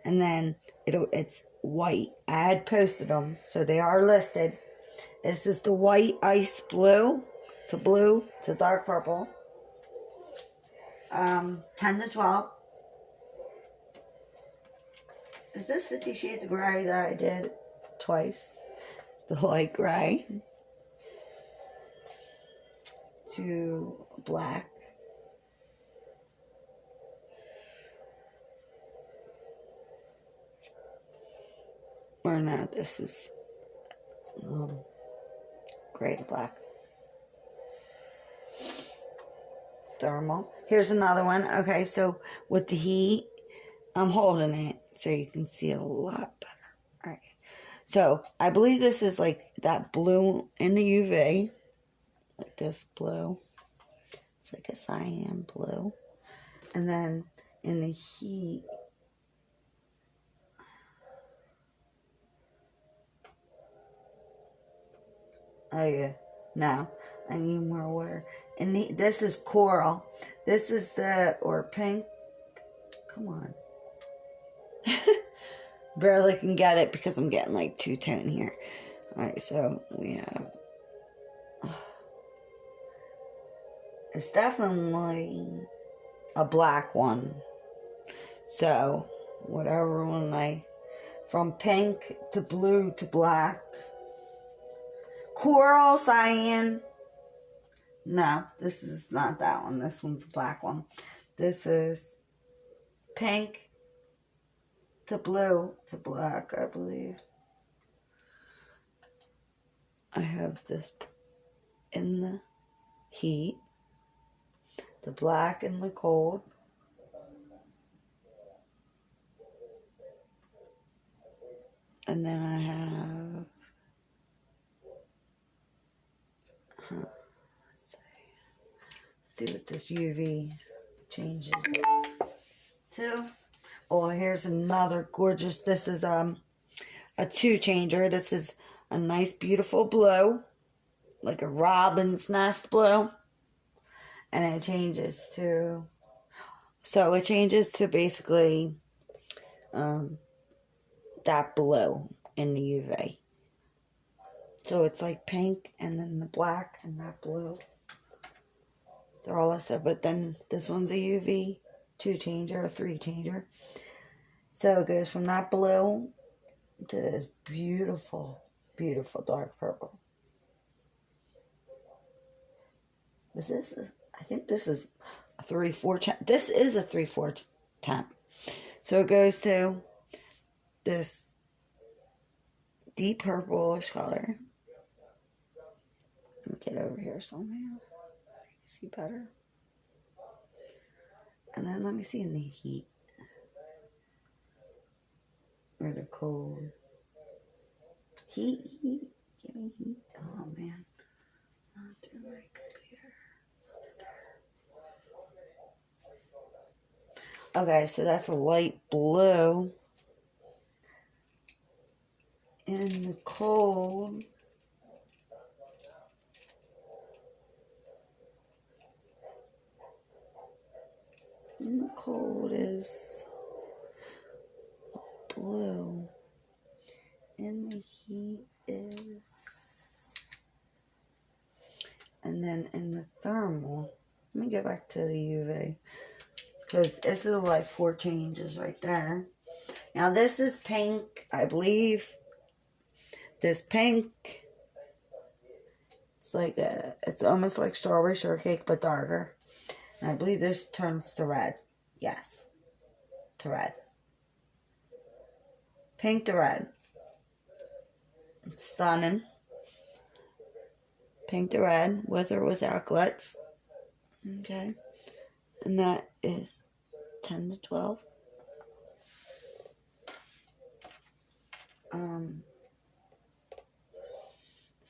and then it's white. I had posted them, so they are listed. This is the white ice blue. It's a blue. It's a dark purple. 10 to 12. Is this 50 Shades of Gray that I did twice? The light gray to black. Or no, this is gray to black. thermal. Here's another one. Okay, so with the heat, I'm holding it so you can see a lot better. All right. So I believe this is like that blue in the UV. Like this blue. It's like a cyan blue. And then in the heat, oh yeah, no, I need more water. And this is coral. This is or pink. Come on. Barely can get it because I'm getting like two-tone here. Alright, so we have, it's definitely a black one. So, whatever one from pink to blue to black. Coral, cyan. No, this is not that one. This one's a black one. This is pink to blue to black, I believe. I have this in the heat, the black in the cold, and then I have, let's see what this UV changes to. Oh, here's another gorgeous, this is a 2-changer. This is a nice beautiful blue, like a robin's nest blue. And it changes to, so it changes to basically that blue in the UV. So it's like pink and then the black and that blue. They're all listed, but then this one's a UV 2-changer, a 3-changer. So it goes from that blue to this beautiful, beautiful dark purple. I think this is a 3/4 temp. This is a 3/4 temp. So it goes to this deep purplish color. Let me get over here somehow. You can see better. And then let me see in the heat. Or the cold. Heat. Give me heat. Oh man. Not through my computer. Okay, so that's a light blue. In the cold, is blue. In the heat is, and then in the thermal, let me get back to the UV, because this is like 4 changes right there. Now this is pink, I believe. This pink, it's almost like strawberry shortcake, but darker. And I believe this turns to red. Yes, to red. Pink to red. It's stunning. Pink to red, with or without glitz. Okay. And that is 10 to 12.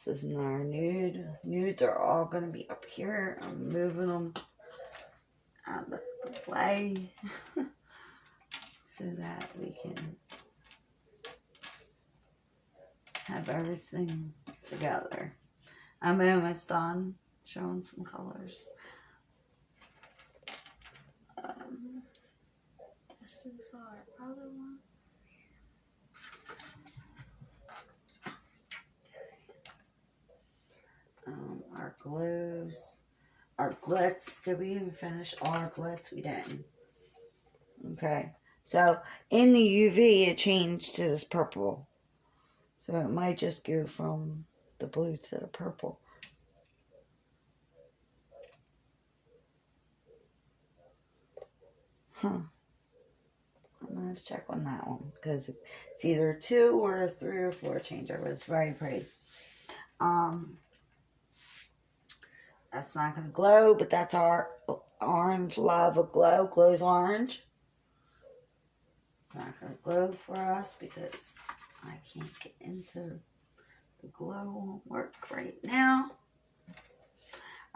This is our nude. Nudes are all going to be up here. I'm moving them out of the way so that we can have everything together. I'm almost done showing some colors. This is our other one. Our glues, our glitz. Did we even finish all our glitz? We didn't. Okay, so in the UV it changed to this purple, so it might just go from the blue to the purple. I'm gonna have to check on that one because it's either 2 or 3 or 4 changer, but it's very pretty. That's not going to glow, but that's our orange lava glow. Glows orange. It's not going to glow for us because I can't get into the glow. Won't work right now.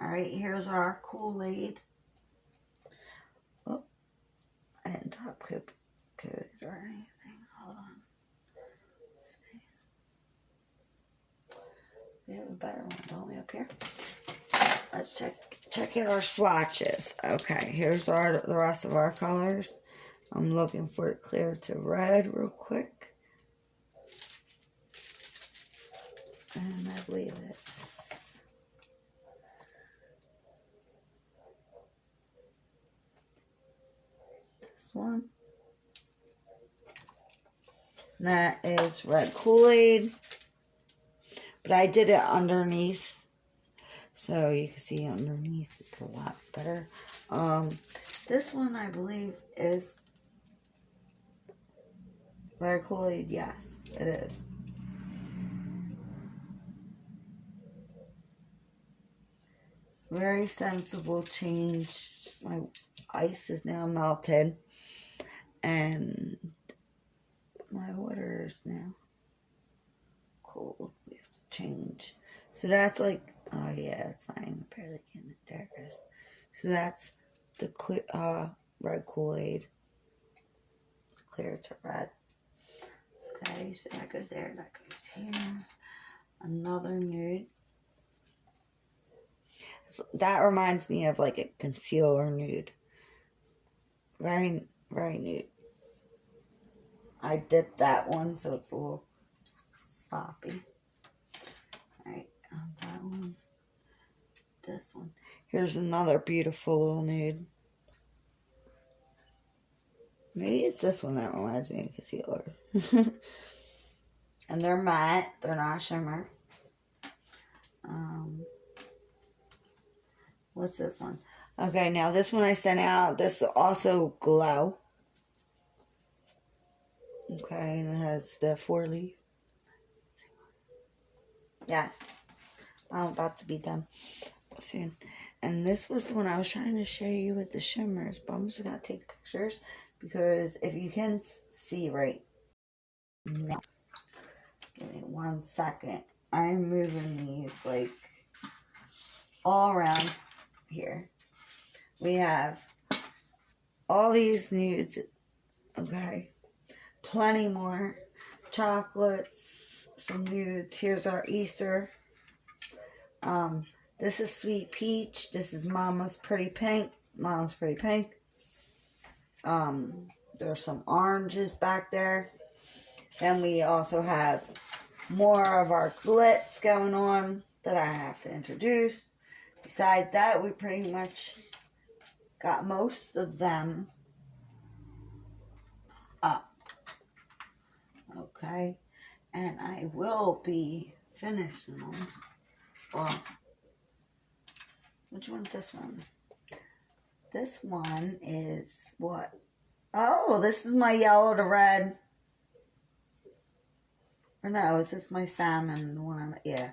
Alright, here's our Kool-Aid. Oh, I didn't top coat it or anything. Hold on. Let's see. We have a better one, don't we, up here? Let's check out our swatches. Okay, here's the rest of our colors. I'm looking for it clear to red real quick. And I believe it's this one. And that is red Kool-Aid. But I did it underneath. So you can see underneath it's a lot better. This one I believe is red Kool-Aid. Yes, it is. Very sensible change. My ice is now melted. And my water is now cold. We have to change. So that's like, oh yeah, it's not even barely getting it there, guys. So that's the clear, red Kool-Aid. Clear to red. Okay, so that goes there, that goes here. Another nude. So that reminds me of like a concealer nude. Very, very nude. I dipped that one, so it's a little sloppy. Alright, that one. This one. Here's another beautiful little nude. Maybe it's this one that reminds me of concealer. And they're matte. They're not shimmer. What's this one? Okay, now this one I sent out. This also glow. Okay, and it has the 4-leaf. Yeah. I'm about to be done soon. And this was the one I was trying to show you with the shimmers, but I'm just going to take pictures because if you can see right now. Give me 1 second. I'm moving these like all around here. We have all these nudes. Okay. Plenty more. Chocolates. Some nudes. Here's our Easter. This is Sweet Peach. This is Mama's Pretty Pink. Mom's Pretty Pink. There's some oranges back there. Then we also have more of our glitz going on that I have to introduce. Besides that, we pretty much got most of them up. Okay. And I will be finishing them. Well, which one's this one? This one is what? Oh, this is my yellow to red. Or no, is this my salmon one? Yeah.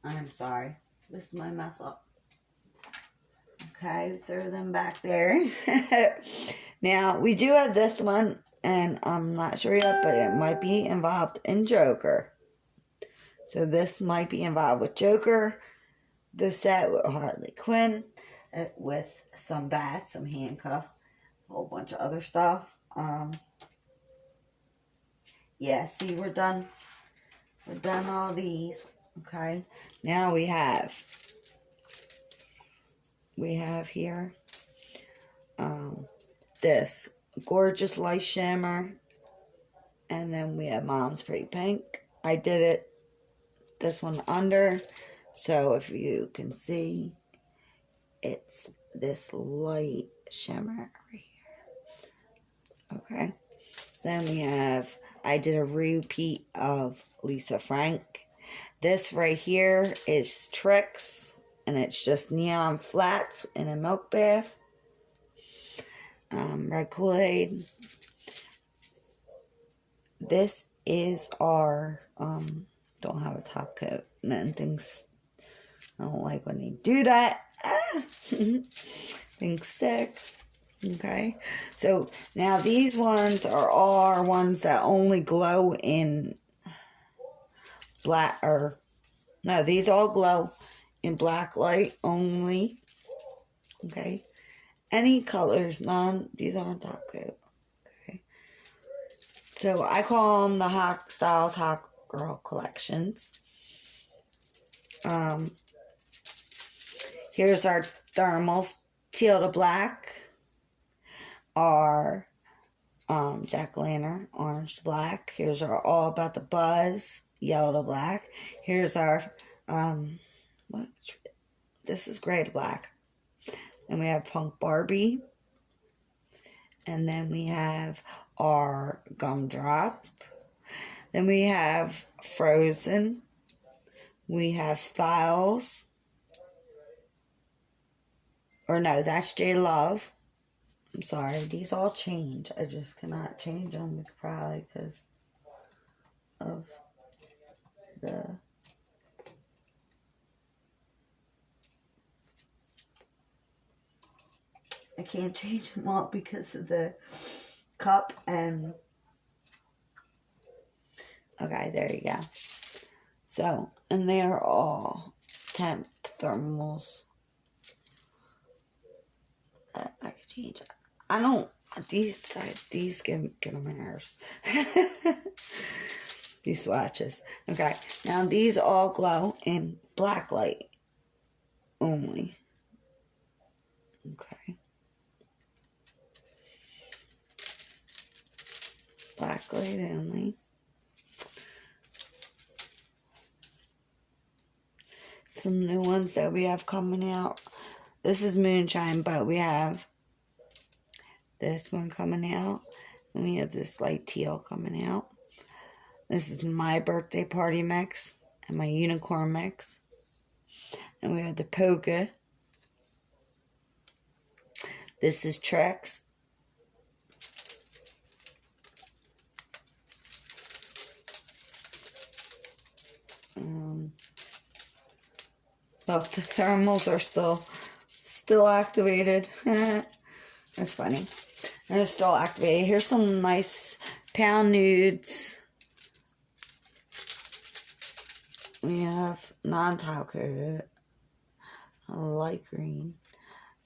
I'm sorry. This is my mess up. Okay, throw them back there. Now, we do have this one, and I'm not sure yet, but it might be involved in Joker. So this might be involved with Joker. This set with Harley Quinn, with some bats, some handcuffs, a whole bunch of other stuff. Yeah, see, we're done. We're done all these. Okay. Now we have here this gorgeous light shimmer, and then we have Mom's Pretty Pink. I did it this one under, so if you can see, it's this light shimmer right here. Okay. Then we have, I did a repeat of Lisa Frank. This right here is Tricks, and it's just neon flats in a milk bath. Red Kool-Aid. This is our, don't have a top coat. And then things, I don't like when they do that. pink stick. Okay, so now these ones are all our ones that only glow in black, or no, these all glow in black light only. Okay, any colors, none, these aren't top coat. Okay, so I call them the Hot Styles Hot Girl Collections. Here's our thermals, teal to black. Our jack-o'-lantern, orange to black. Here's our all about the buzz, yellow to black. Here's our this is gray to black. And we have Punk Barbie. And then we have our Gumdrop. Then we have Frozen. We have Styles. Or no, that's J Love. I'm sorry, these all change. I just cannot change them probably because of the... I can't change them all because of the cup and... Okay, there you go. So, and they are all temp thermals. I can change it. I don't... These get on my nerves. These swatches. Okay, now these all glow in black light only. Okay. Black light only. Some new ones that we have coming out. This is Moonshine, but we have this one coming out. And we have this light teal coming out. This is my birthday party mix and my unicorn mix. And we have the polka. This is Trex. Well, the thermals are still activated. That's funny. They're still activated. Here's some nice pound nudes. We have non-tile coated, a light green,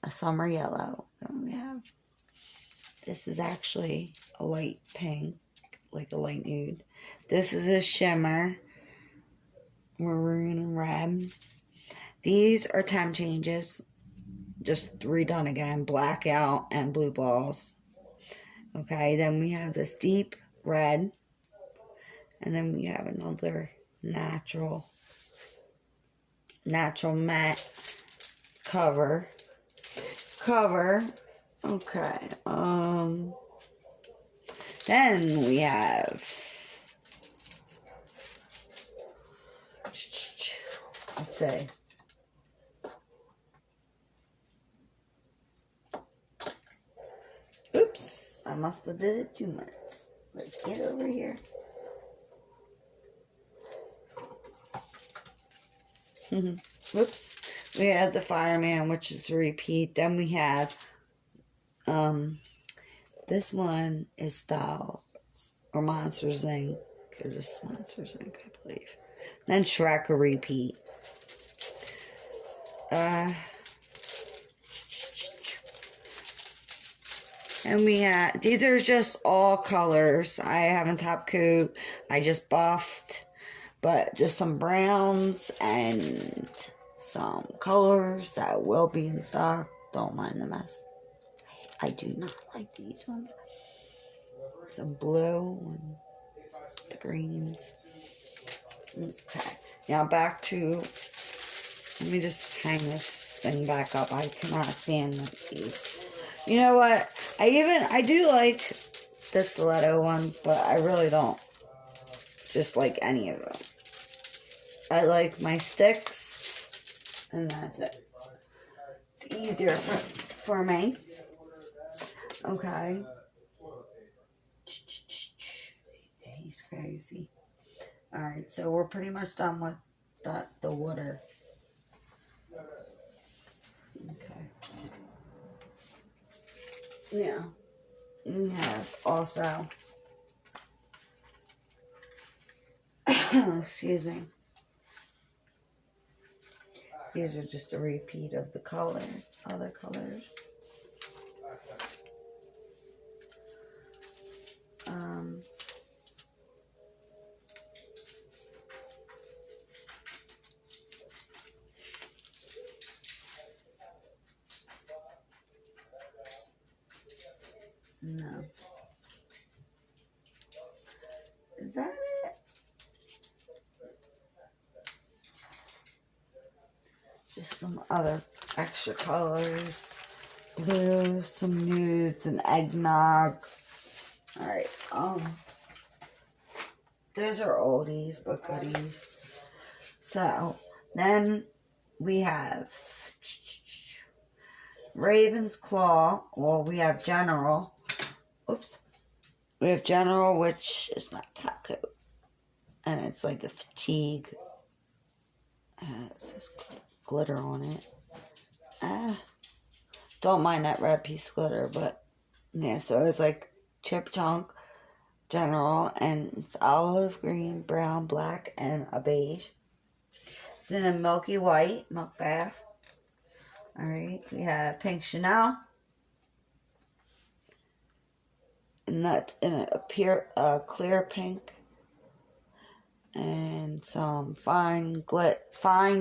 a summer yellow. And we have, this is actually a light pink, like a light nude. This is a shimmer, maroon and red. These are temp changes, just redone again, blackout and blue balls. Okay, then we have this deep red, and then we have another natural matte cover. Okay, then we have, let's see. Oops, I must have did it too much. Let's get over here. Whoops. We have the Fireman, which is a repeat. Then we have, this one is Styles, or Monsters Inc. Or just Monsters Inc., I believe. Then Shrek, a repeat. And we have, these are just all colors. I haven't top coat. I just buffed. But just some browns and some colors that will be in stock. Don't mind the mess. I do not like these ones. Some blue and the greens. Okay. Now back to, let me just hang this thing back up. I cannot stand these. You know what? I do like the stiletto ones, but I really don't just like any of them. I like my sticks, and that's it. It's easier for me. Okay. He's crazy. Alright, so we're pretty much done with the water. Okay. Yeah. We have also, excuse me. These are just a repeat of the other colors. No. Is that it? Just some other extra colors. Blue, some nudes, and eggnog. Alright, those are oldies but goodies. So, then we have Raven's Claw. Well, we have General. Oops. We have General, which is not top coat. And it's like a fatigue. It says glitter on it. Don't mind that red piece of glitter, but yeah, so it's like chip chunk General, and it's olive green, brown, black, and a beige. It's in a milky white, milk bath. Alright, we have pink Chanel. And that's in a clear pink. And some fine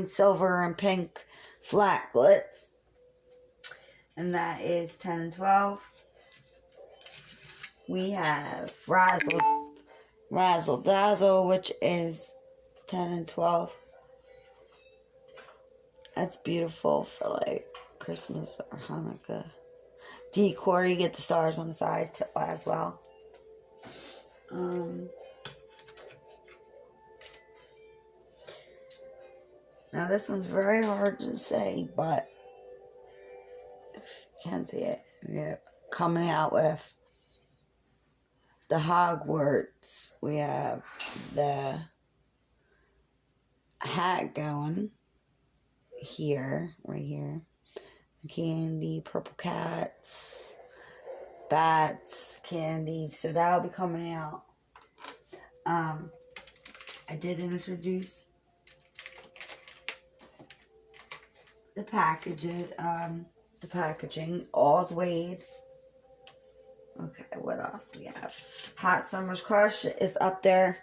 silver and pink flat glitz. And that is 10 and 12. We have Razzle Dazzle, which is 10 and 12. That's beautiful for like Christmas or Hanukkah decor. You get the stars on the side as well. Now this one's very hard to say, but if you can see it, we're coming out with the Hogwarts. We have the hat going here, right here. The candy, purple cats, bats, candy. So that'll be coming out. I did introduce the packaging. All's weighed. Okay, what else we have? Hot Summer's Crush is up there.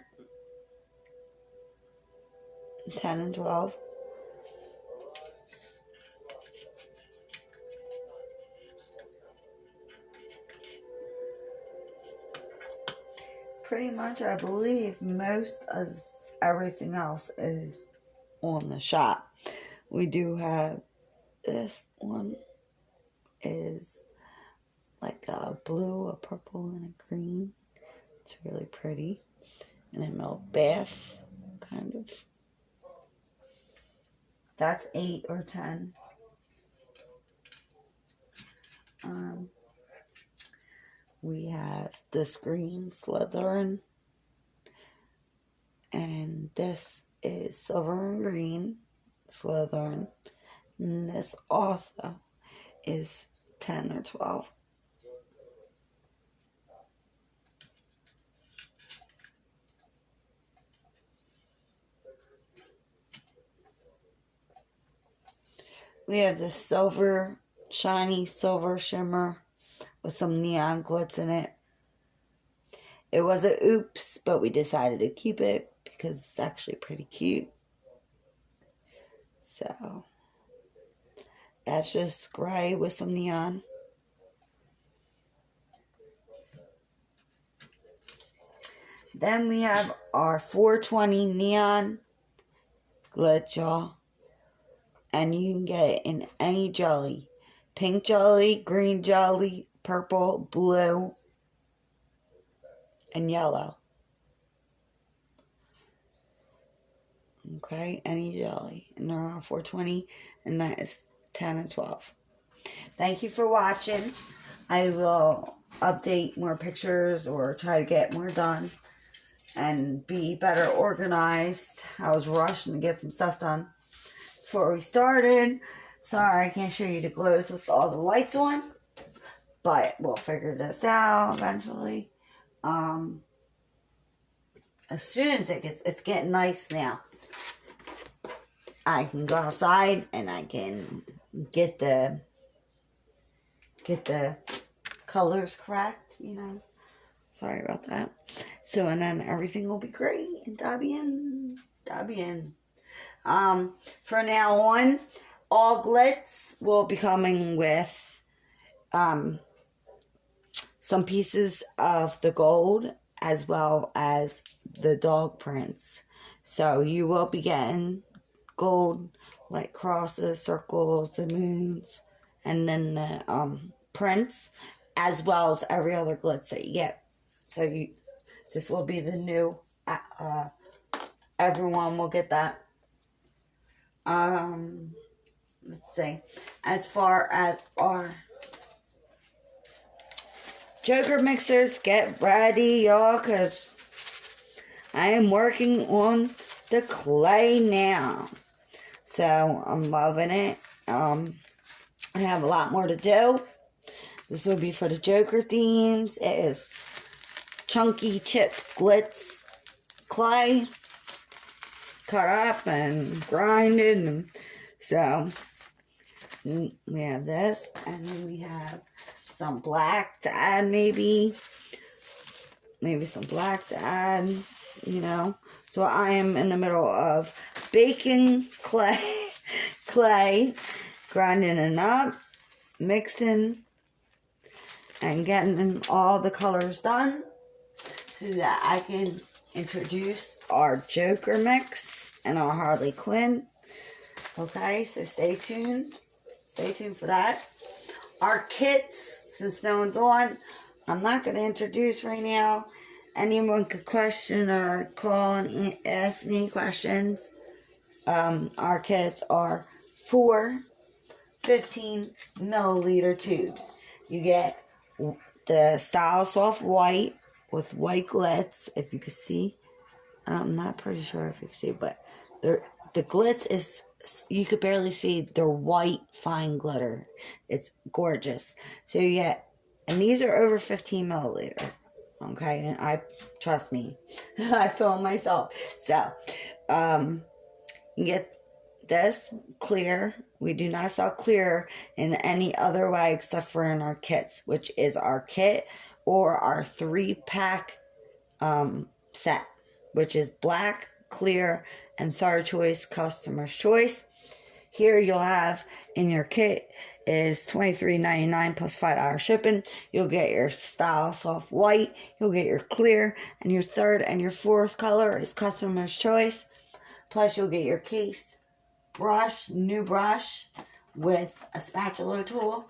10 and 12. Pretty much, I believe most of everything else is on the shop. We do have this one is like a blue, a purple, and a green. It's really pretty. And a milk bath, kind of. That's 8 or 10. We have this green Slytherin. And this is silver and green Slytherin. And this also is 10 or 12. We have this silver, shiny silver shimmer with some neon glitz in it. It was a oops, but we decided to keep it because it's actually pretty cute. So, that's just gray with some neon. Then we have our 420 neon glitz, y'all. And you can get it in any jelly. Pink jelly, green jelly, purple, blue, and yellow. Okay, any jelly. And they're on 420, and that is 10 and 12. Thank you for watching. I will update more pictures or try to get more done and be better organized. I was rushing to get some stuff done before we started. Sorry, I can't show you the glows with all the lights on. but we'll figure this out eventually. As soon as it's getting nice now, I can go outside and I can get the colors correct, you know. Sorry about that. So, and then everything will be great, and that'll be in. For now on, all glitz will be coming with some pieces of the gold as well as the dog prints. So you will be getting gold, like crosses, circles, the moons, and then the prints, as well as every other glitz that you get. So this will be the new, everyone will get that. Let's see, as far as our Joker mixers, get ready, y'all, because I am working on the clay now. So, I'm loving it. I have a lot more to do. This will be for the Joker themes. It is chunky chip glitz clay, cut up and grinded. And so, we have this, and then we have some black to add, maybe some black to add, you know. So I am in the middle of baking clay, grinding it up, mixing, and getting all the colors done so that I can introduce our Joker mix and our Harley Quinn. Okay, so stay tuned. Stay tuned for that. Our kits, since no one's on, I'm not going to introduce right now. Anyone could question or call and ask me questions. Our kits are 4 15 milliliter tubes. You get the Style Soft White with white glitz, if you can see. I'm not pretty sure if you can see, but the glitz is, you could barely see, they're white fine glitter. It's gorgeous. So you get, and these are over 15 milliliter. Okay, and trust me, I fill them myself. So, you get this clear. We do not sell clear in any other way except for in our kits, which is our kit or our 3-pack set, which is black, clear, and third choice, customer's choice. Here you'll have in your kit is $23.99 plus $5 shipping. You'll get your Style Soft White, you'll get your clear, and your third and your fourth color is customer's choice. Plus you'll get your case brush, new brush with a spatula tool.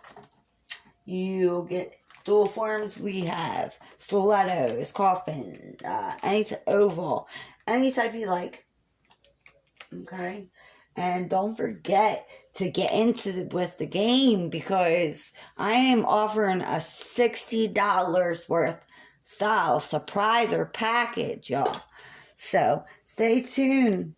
You'll get dual forms. We have stilettos, coffin, any oval, any type you like. Okay, and don't forget to get with the game, because I am offering a $60 worth style surpriser package, y'all. So stay tuned.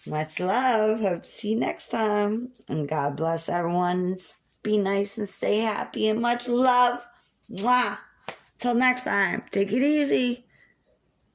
Much love. Hope to see you next time. And God bless everyone. Be nice and stay happy, and much love. Mwah. Till next time. Take it easy.